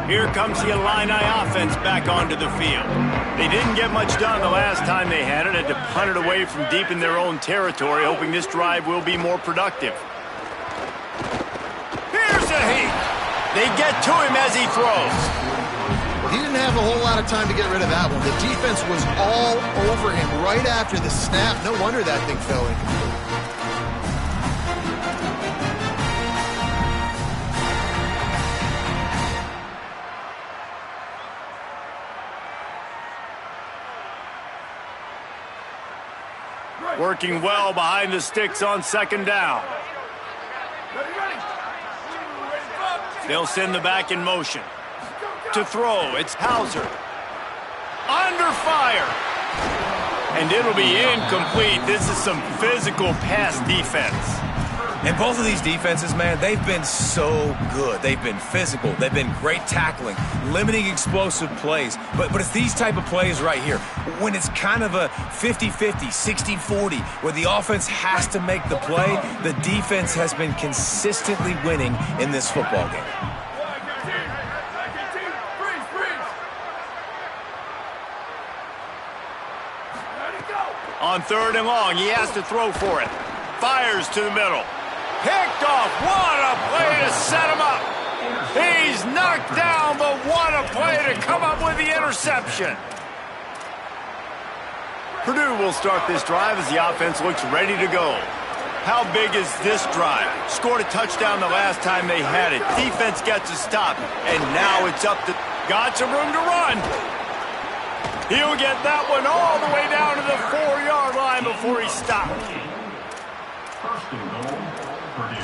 Here comes the Illini offense back onto the field. They didn't get much done the last time they had it. Had to punt it away from deep in their own territory, hoping this drive will be more productive. Here's a heat. They get to him as he throws. Well, he didn't have a whole lot of time to get rid of that one. The defense was all over him right after the snap. No wonder that thing fell incomplete. Working well behind the sticks on second down. They'll send the back in motion. To throw, it's Hauser. Under fire. And it'll be incomplete. This is some physical pass defense. And both of these defenses, man, they've been so good. They've been physical. They've been great tackling, limiting explosive plays. But it's these type of plays right here, when it's kind of a 50-50, 60-40, where the offense has to make the play, the defense has been consistently winning in this football game. On third and long, he has to throw for it. Fires to the middle. Picked off. What a play to set him up. He's knocked down, but what a play to come up with the interception. Purdue will start this drive as the offense looks ready to go. How big is this drive? Scored a touchdown the last time they had it. Defense gets a stop, and now it's up to... Got some room to run. He'll get that one all the way down to the 4-yard line before he stopped. First and goal, Purdue.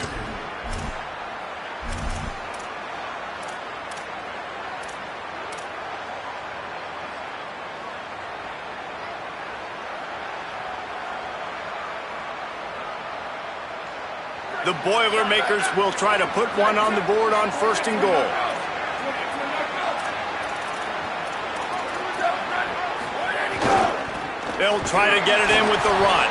The Boilermakers will try to put one on the board on first and goal. They'll try to get it in with the run.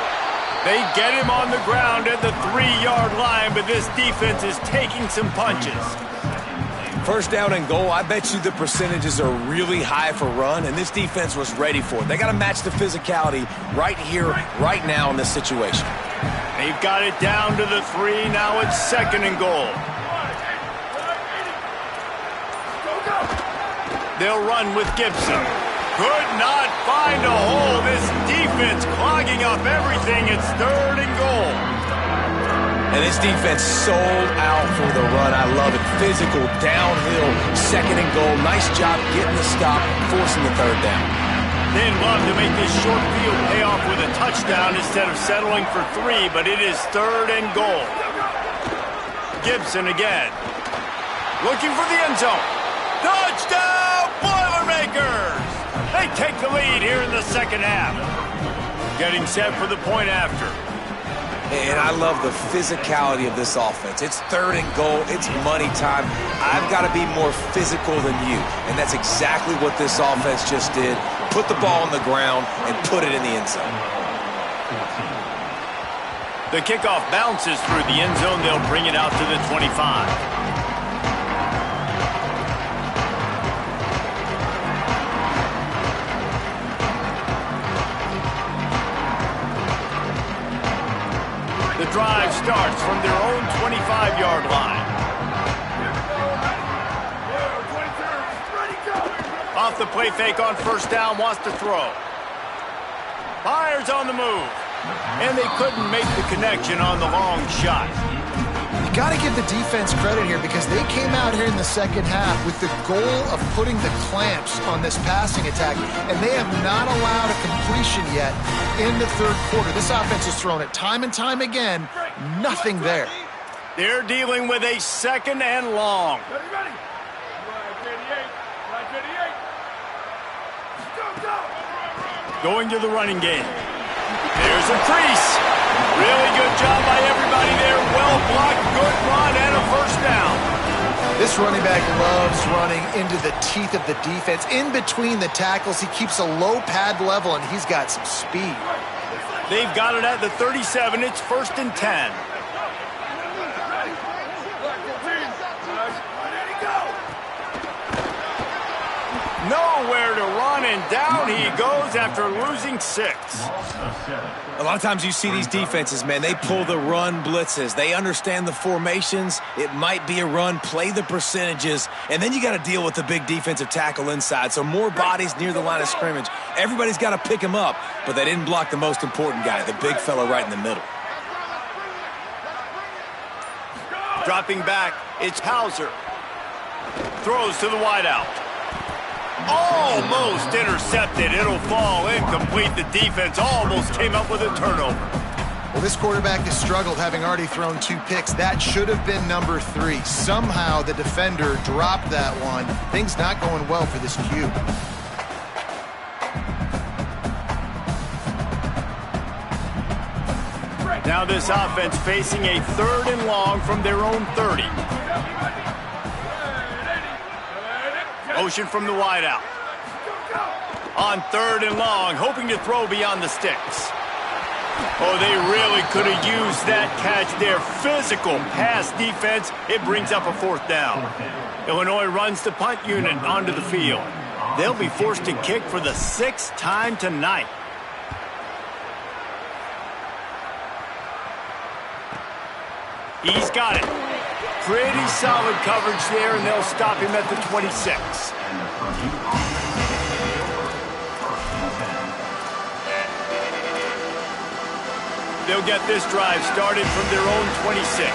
They get him on the ground at the 3-yard line, but this defense is taking some punches. First down and goal, I bet you the percentages are really high for run, and this defense was ready for it. They got to match the physicality right here, right now in this situation. They've got it down to the 3. Now it's second and goal. They'll run with Gibson. Could not find a hole. This defense clogging up everything. It's third and goal. And this defense sold out for the run. I love it. Physical, downhill, second and goal. Nice job getting the stop, forcing the third down. They'd love to make this short field pay off with a touchdown instead of settling for 3, but it is third and goal. Gibson again. Looking for the end zone. Touchdown, Boilermakers! They take the lead here in the second half. Getting set for the point after. And I love the physicality of this offense. It's third and goal. It's money time. I've got to be more physical than you. And that's exactly what this offense just did. Put the ball on the ground and put it in the end zone. The kickoff bounces through the end zone. They'll bring it out to the 25. The drive starts from their own 25-yard line. Off the play fake on first down, wants to throw. Fires on the move. And they couldn't make the connection on the long shot. You got to give the defense credit here because they came out here in the second half with the goal of putting the clamps on this passing attack, and they have not allowed a completion yet in the third quarter. This offense has thrown it time and time again. Nothing there. They're dealing with a second and long. Going to the running game. There's a crease. Really good job by everybody there. Well blocked, good run, and a first down. This running back loves running into the teeth of the defense. In between the tackles, he keeps a low pad level, and he's got some speed. They've got it at the 37. It's 1st and 10. Nowhere to run, and down he goes after losing 6. A lot of times you see these defenses, man, they pull the run blitzes. They understand the formations. It might be a run, play the percentages, and then you got to deal with the big defensive tackle inside. So more bodies near the line of scrimmage. Everybody's got to pick him up, but they didn't block the most important guy, the big fella right in the middle. Dropping back, it's Hauser. Throws to the wideout. Almost intercepted. It'll fall incomplete. The defense almost came up with a turnover. Well, this quarterback has struggled, having already thrown 2 picks. That should have been number 3. Somehow the defender dropped that one. Things not going well for this Q. Now this offense facing a 3rd and long from their own 30. Motion from the wideout. On 3rd and long, hoping to throw beyond the sticks. Oh, they really could have used that catch there. Physical pass defense. It brings up a 4th down. Illinois runs the punt unit onto the field. They'll be forced to kick for the 6th time tonight. He's got it. Pretty solid coverage there, and they'll stop him at the 26. They'll get this drive started from their own 26.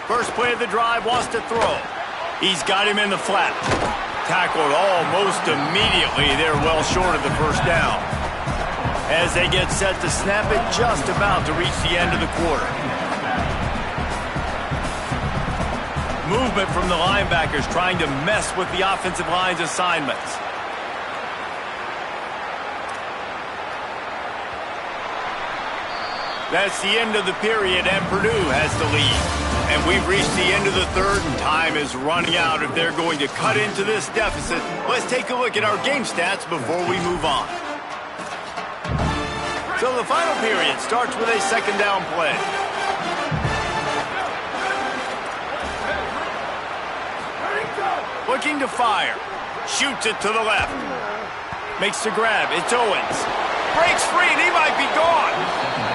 First play of the drive, wants to throw. He's got him in the flat. Tackled almost immediately. They're well short of the first down. As they get set to snap it, just about to reach the end of the quarter. Movement from the linebackers trying to mess with the offensive line's assignments. That's the end of the period, and Purdue has the lead. And we've reached the end of the 3rd, and time is running out if they're going to cut into this deficit. Let's take a look at our game stats before we move on. So the final period starts with a 2nd down play. Looking to fire. Shoots it to the left. Makes the grab. It's Owens. Breaks free, and he might be gone.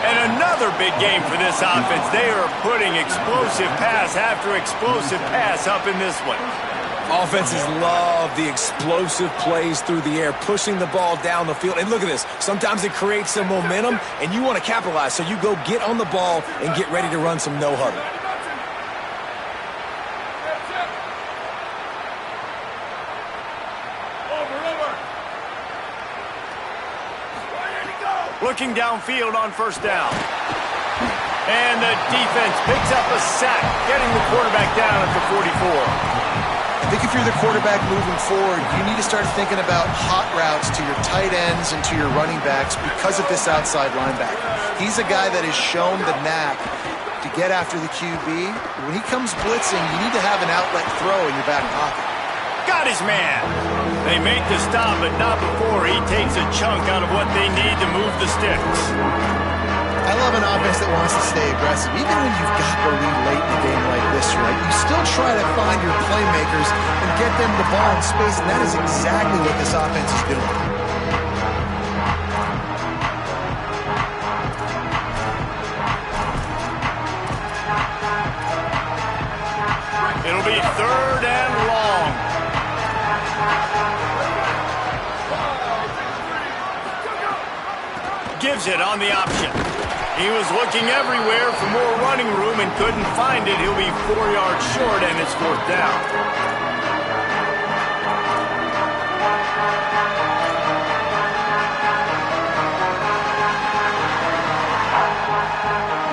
And another big game for this offense. They are putting explosive pass after explosive pass up in this one. Offenses love the explosive plays through the air, pushing the ball down the field. And look at this. Sometimes it creates some momentum, and you want to capitalize. So you go get on the ball and get ready to run some no-huddle. Looking downfield on 1st down. And the defense picks up a sack, getting the quarterback down at the 44. I think if you're the quarterback moving forward, you need to start thinking about hot routes to your tight ends and to your running backs because of this outside linebacker. He's a guy that has shown the knack to get after the QB. When he comes blitzing, you need to have an outlet throw in your back pocket. Got his man. They make the stop, but not before he takes a chunk out of what they need to move the sticks. I love an offense that wants to stay aggressive. Even when you've got the lead late in a game like this, right? You still try to find your playmakers and get them the ball in space, and that is exactly what this offense is doing. It'll be 3rd and long. Gives it on the option. He was looking everywhere for more running room and couldn't find it. He'll be 4 yards short, and it's 4th down.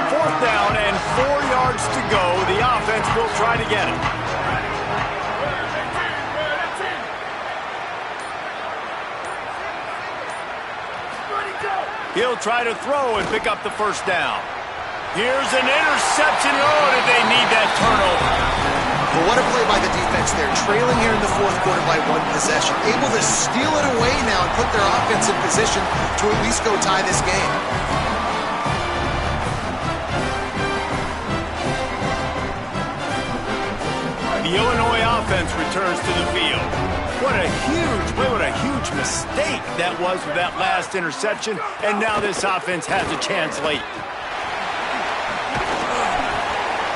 Fourth down and 4 yards to go. The offense will try to get it. He'll try to throw and pick up the first down. Here's an interception. Oh, did they need that turnover? But what a play by the defense there. Trailing here in the fourth quarter by one possession. Able to steal it away now and put their offense in position to at least go tie this game. The Illinois offense returns to the field. What a huge play, what a huge mistake that was with that last interception. And now this offense has a chance late.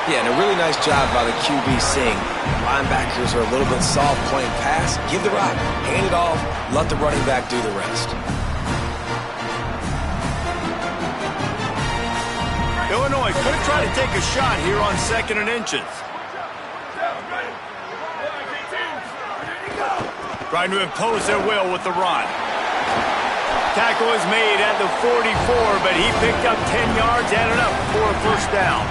Yeah, and a really nice job by the QB seeing linebackers are a little bit soft playing pass. Give the rock, hand it off, let the running back do the rest. Illinois could try to take a shot here on 2nd and inches. Trying to impose their will with the run. Tackle is made at the 44, but he picked up 10 yards, added up for a first down.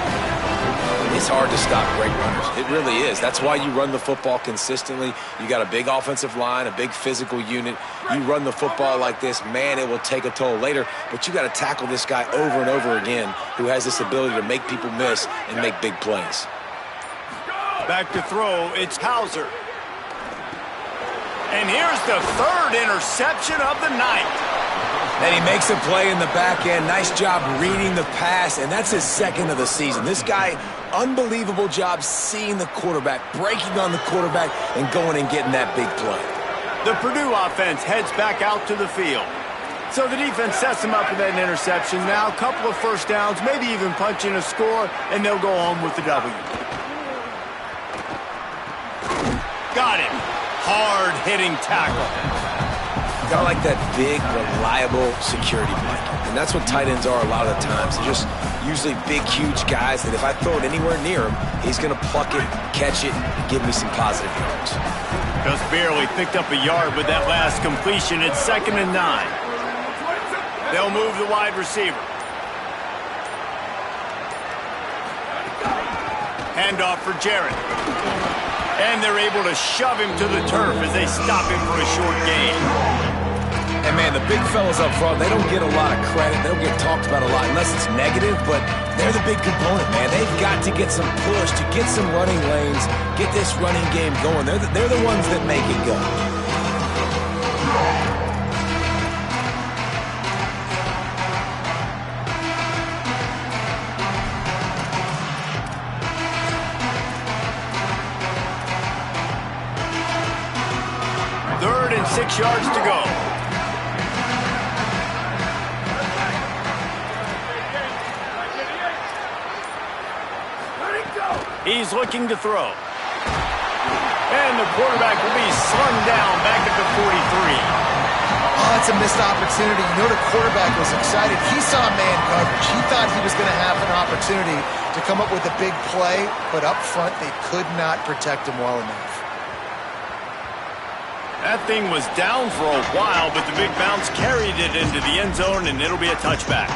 It's hard to stop great runners. It really is. That's why you run the football consistently. You got a big offensive line, a big physical unit. You run the football like this, man, it will take a toll later. But you got to tackle this guy over and over again who has this ability to make people miss and make big plays. Back to throw, it's Hauser. And here's the 3rd interception of the night. And he makes a play in the back end. Nice job reading the pass, and that's his 2nd of the season. This guy, unbelievable job seeing the quarterback, breaking on the quarterback, and going and getting that big play. The Purdue offense heads back out to the field. So the defense sets them up with that interception. Now a couple of first downs, maybe even punching a score, and they'll go home with the W. Got him. Hard-hitting tackle. Kind of like that big, reliable security blanket. And that's what tight ends are a lot of the times. They're just usually big, huge guys that if I throw it anywhere near him, he's going to pluck it, catch it, and give me some positive yards. Just barely picked up a yard with that last completion. It's 2nd and 9. They'll move the wide receiver. Handoff for Jarrett. And they're able to shove him to the turf as they stop him for a short gain. And, man, the big fellas up front, they don't get a lot of credit. They don't get talked about a lot unless it's negative, but they're the big component, man. They've got to get some push, to get some running lanes, get this running game going. They're the ones that make it go. Third and 6 yards to go. He's looking to throw. And the quarterback will be slung down back at the 43. Oh, that's a missed opportunity. You know the quarterback was excited. He saw man coverage. He thought he was going to have an opportunity to come up with a big play, but up front they could not protect him well enough. That thing was down for a while, but the big bounce carried it into the end zone, and it'll be a touchback.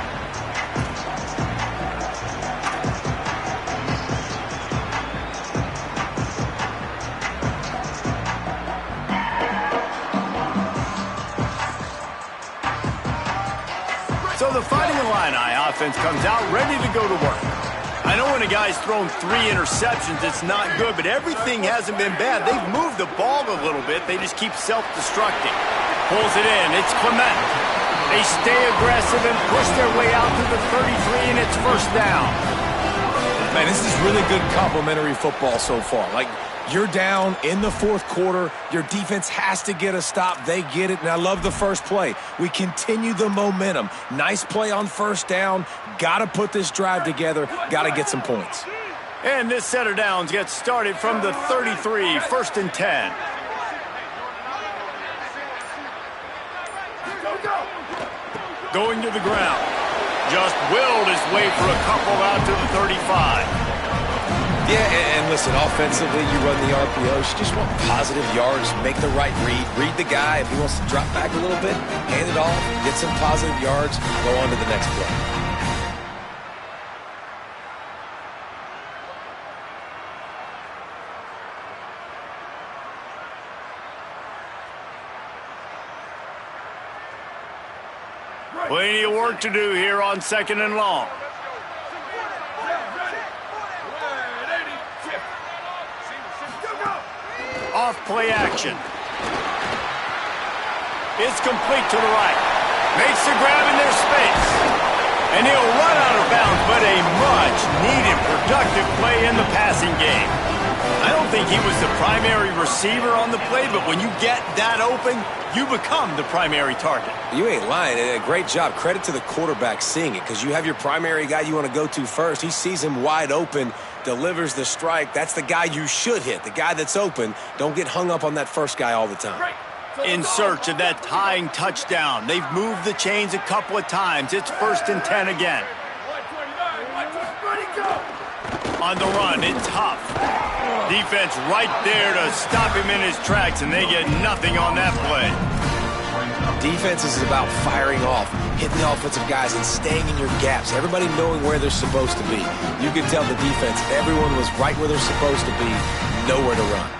So the Fighting Illini offense comes out ready to go to work. I know when a guy's thrown 3 interceptions, it's not good, but everything hasn't been bad. They've moved the ball a little bit. They just keep self-destructing. Pulls it in. It's Clement. They stay aggressive and push their way out to the 33, and it's first down. Man, this is really good complimentary football so far. Like, you're down in the fourth quarter. Your defense has to get a stop. They get it, and I love the first play. We continue the momentum. Nice play on first down. Got to put this drive together. Got to get some points. And this set of downs gets started from the 33, 1st and 10. Going to the ground. Just willed his way for a couple out to the 35. Yeah, and listen, offensively, you run the RPOs. You just want positive yards, make the right read. Read the guy. If he wants to drop back a little bit, hand it off, get some positive yards, go on to the next play. Plenty of work to do here on 2nd and long. Off play action. It's complete to the right. Makes the grab in their space. And he'll run out of bounds, but a much-needed productive play in the passing game. I don't think he was the primary receiver on the play, but when you get that open, you become the primary target. You ain't lying. A great job. Credit to the quarterback seeing it, because you have your primary guy you want to go to first. He sees him wide open, delivers the strike. That's the guy you should hit, the guy that's open. Don't get hung up on that first guy all the time. In search of that tying touchdown. They've moved the chains a couple of times. It's 1st and 10 again. On the run, it's Huff. Defense right there to stop him in his tracks, and they get nothing on that play. Defense is about firing off, hitting the offensive guys, and staying in your gaps. Everybody knowing where they're supposed to be. You can tell the defense, everyone was right where they're supposed to be, nowhere to run.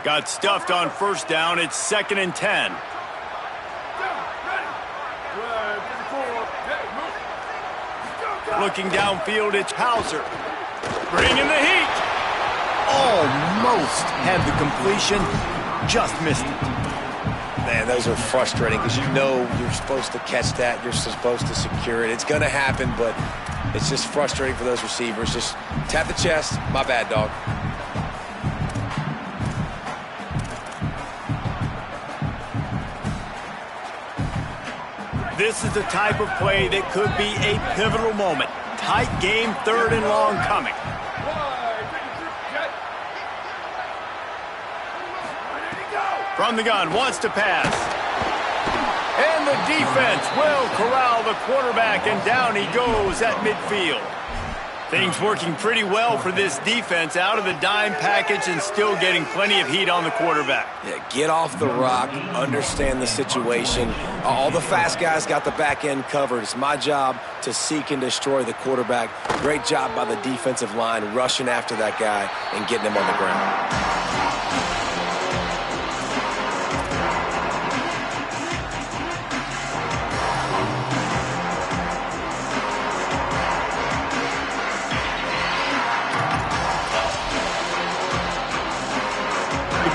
Got stuffed on 1st down. It's 2nd and 10. Looking downfield, it's Hauser. Bringing the heat. Almost had the completion. Just missed it. Man, those are frustrating because you know you're supposed to catch that. You're supposed to secure it. It's going to happen, but it's just frustrating for those receivers. Just tap the chest. My bad, dog. This is the type of play that could be a pivotal moment. Tight game, 3rd and long coming. From the gun, wants to pass. And the defense will corral the quarterback, and down he goes at midfield. Things working pretty well for this defense, out of the dime package and still getting plenty of heat on the quarterback. Yeah, get off the rock, understand the situation. All the fast guys got the back end covered. It's my job to seek and destroy the quarterback. Great job by the defensive line, rushing after that guy and getting him on the ground.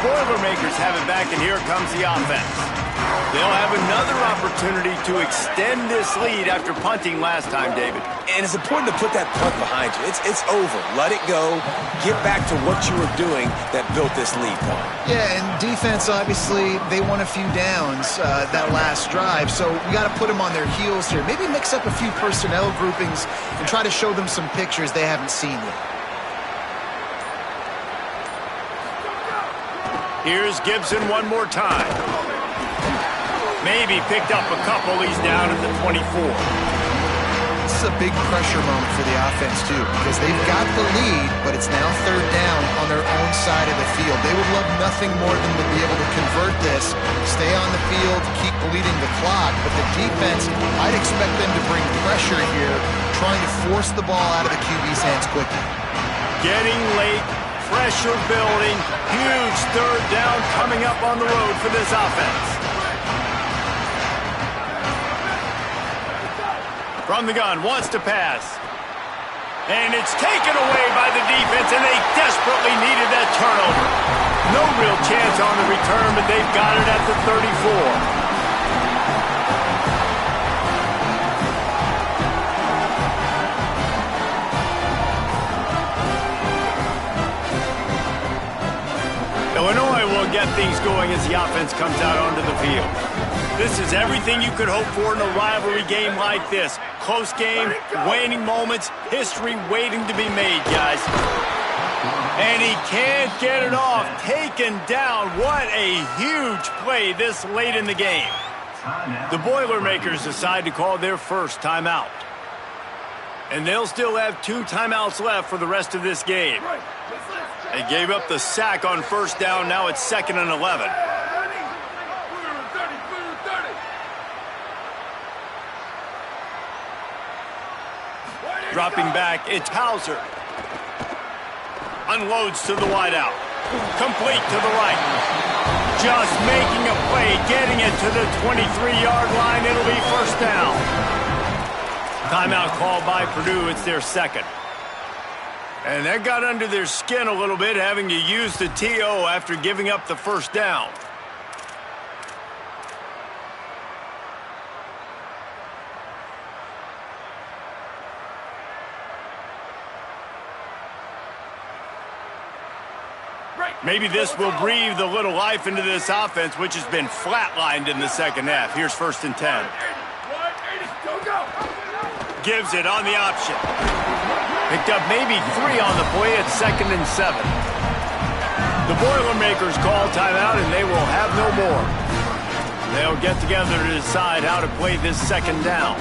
Boilermakers have it back, and here comes the offense. They'll have another opportunity to extend this lead after punting last time, David. And it's important to put that punt behind you. It's over. Let it go. Get back to what you were doing that built this lead, Paul. Yeah, and defense, obviously, they won a few downs that last drive, so we got to put them on their heels here. Maybe mix up a few personnel groupings and try to show them some pictures they haven't seen yet. Here's Gibson one more time. Maybe picked up a couple. He's down at the 24. This is a big pressure moment for the offense, too, because they've got the lead, but it's now 3rd down on their own side of the field. They would love nothing more than to be able to convert this, stay on the field, keep bleeding the clock, but the defense, I'd expect them to bring pressure here, trying to force the ball out of the QB's hands quickly. Getting late. Pressure building. Huge 3rd down coming up on the road for this offense. From the gun, wants to pass. And it's taken away by the defense, and they desperately needed that turnover. No real chance on the return, but they've got it at the 34. Illinois will get things going as the offense comes out onto the field. This is everything you could hope for in a rivalry game like this. Close game, waning moments, history waiting to be made, guys. And he can't get it off. Taken down. What a huge play this late in the game. The Boilermakers decide to call their first timeout. And they'll still have 2 timeouts left for the rest of this game. They gave up the sack on 1st down. Now it's 2nd and 11. Dropping back, it's Hauser. Unloads to the wideout. Complete to the right. Just making a play, getting it to the 23-yard line. It'll be first down. Timeout called by Purdue. It's their second. And that got under their skin a little bit, having to use the TO after giving up the first down. Maybe this will breathe a little life into this offense, which has been flatlined in the second half. Here's 1st and 10. Gives it on the option. Picked up maybe 3 on the play at 2nd and 7. The Boilermakers call timeout, and they will have no more. They'll get together to decide how to play this second down.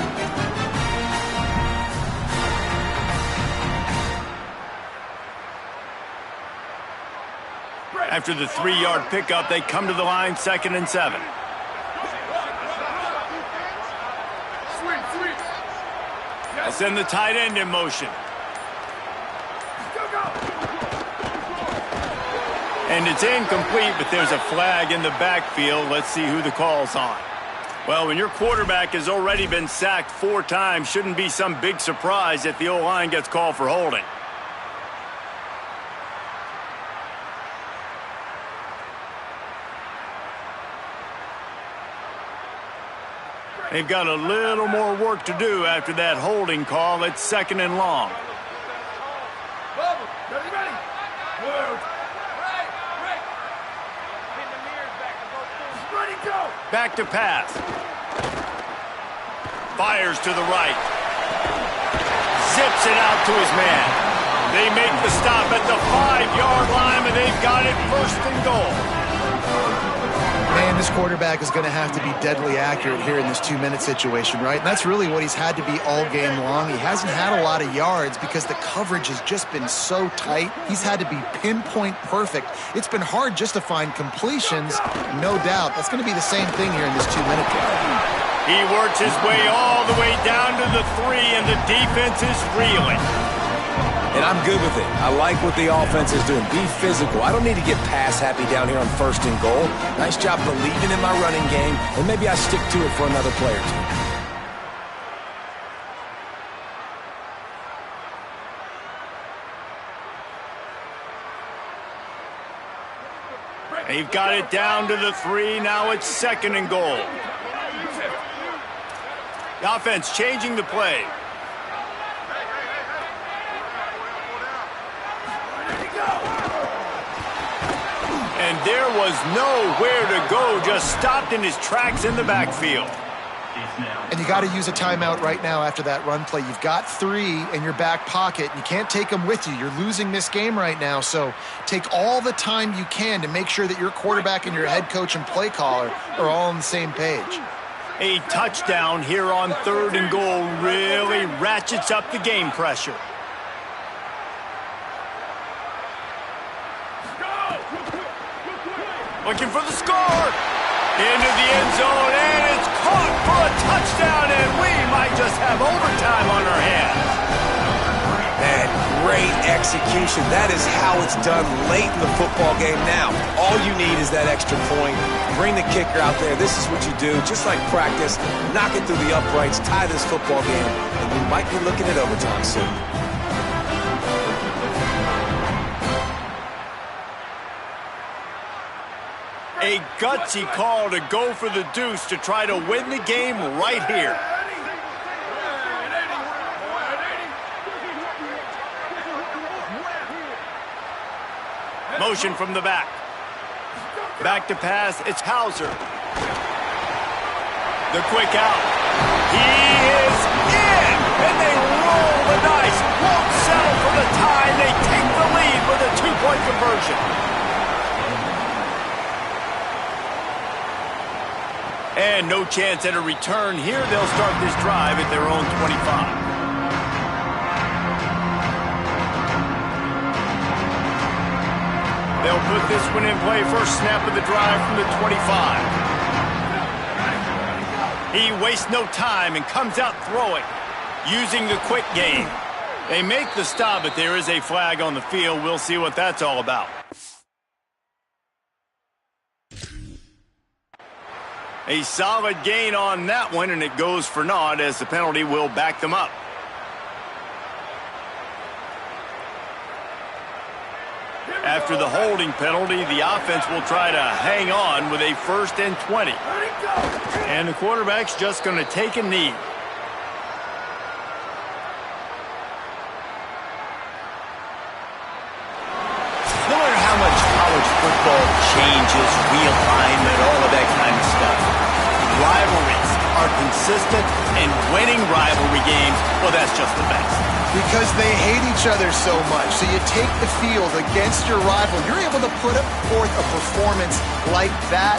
After the 3-yard pickup, they come to the line, 2nd and 7. They'll send the tight end in motion. And it's incomplete, but there's a flag in the backfield. Let's see who the call's on. Well, when your quarterback has already been sacked 4 times, shouldn't be some big surprise if the O-line gets called for holding. They've got a little more work to do after that holding call. It's 2nd and long. Back to pass. Fires to the right. Zips it out to his man. They make the stop at the 5-yard line, and they've got it 1st and goal. Man, this quarterback is going to have to be deadly accurate here in this 2-minute situation, right? And that's really what he's had to be all game long. He hasn't had a lot of yards because the coverage has just been so tight. He's had to be pinpoint perfect. It's been hard just to find completions, no doubt. That's going to be the same thing here in this 2-minute drive. He works his way all the way down to the 3, and the defense is reeling. And I'm good with it. I like what the offense is doing. Be physical. I don't need to get pass happy down here on 1st and goal. Nice job believing in my running game, and maybe I stick to it for another play or 2. They've got it down to the 3. Now it's 2nd and goal. The offense changing the play. And there was nowhere to go, just stopped in his tracks in the backfield. And you got to use a timeout right now after that run play. You've got 3 in your back pocket. You can't take them with you. You're losing this game right now. So take all the time you can to make sure that your quarterback and your head coach and play caller are all on the same page. A touchdown here on 3rd and goal really ratchets up the game pressure. Looking for the score. Into the end zone, and it's caught for a touchdown, and we might just have overtime on our hands. Man, great execution. That is how it's done late in the football game now. All you need is that extra point. Bring the kicker out there. This is what you do, just like practice. Knock it through the uprights, tie this football game, and we might be looking at overtime soon. A gutsy call to go for the deuce to try to win the game right here. Motion from the back. Back to pass, it's Hauser. The quick out. He is in, and they roll the dice. Won't settle for the tie. They take the lead with a 2-point conversion. And no chance at a return here. They'll start this drive at their own 25. They'll put this one in play. First snap of the drive from the 25. He wastes no time and comes out throwing, using the quick game. They make the stop, but there is a flag on the field. We'll see what that's all about. A solid gain on that one, and it goes for naught as the penalty will back them up. After the holding penalty, the offense will try to hang on with a 1st and 20. And the quarterback's just going to take a knee. No matter how much college football changes, realignment, all of that kind of stuff, rivalries are consistent, and winning rivalry games, well, that's just the best. Because they hate each other so much. So you take the field against your rival. You're able to put forth a performance like that.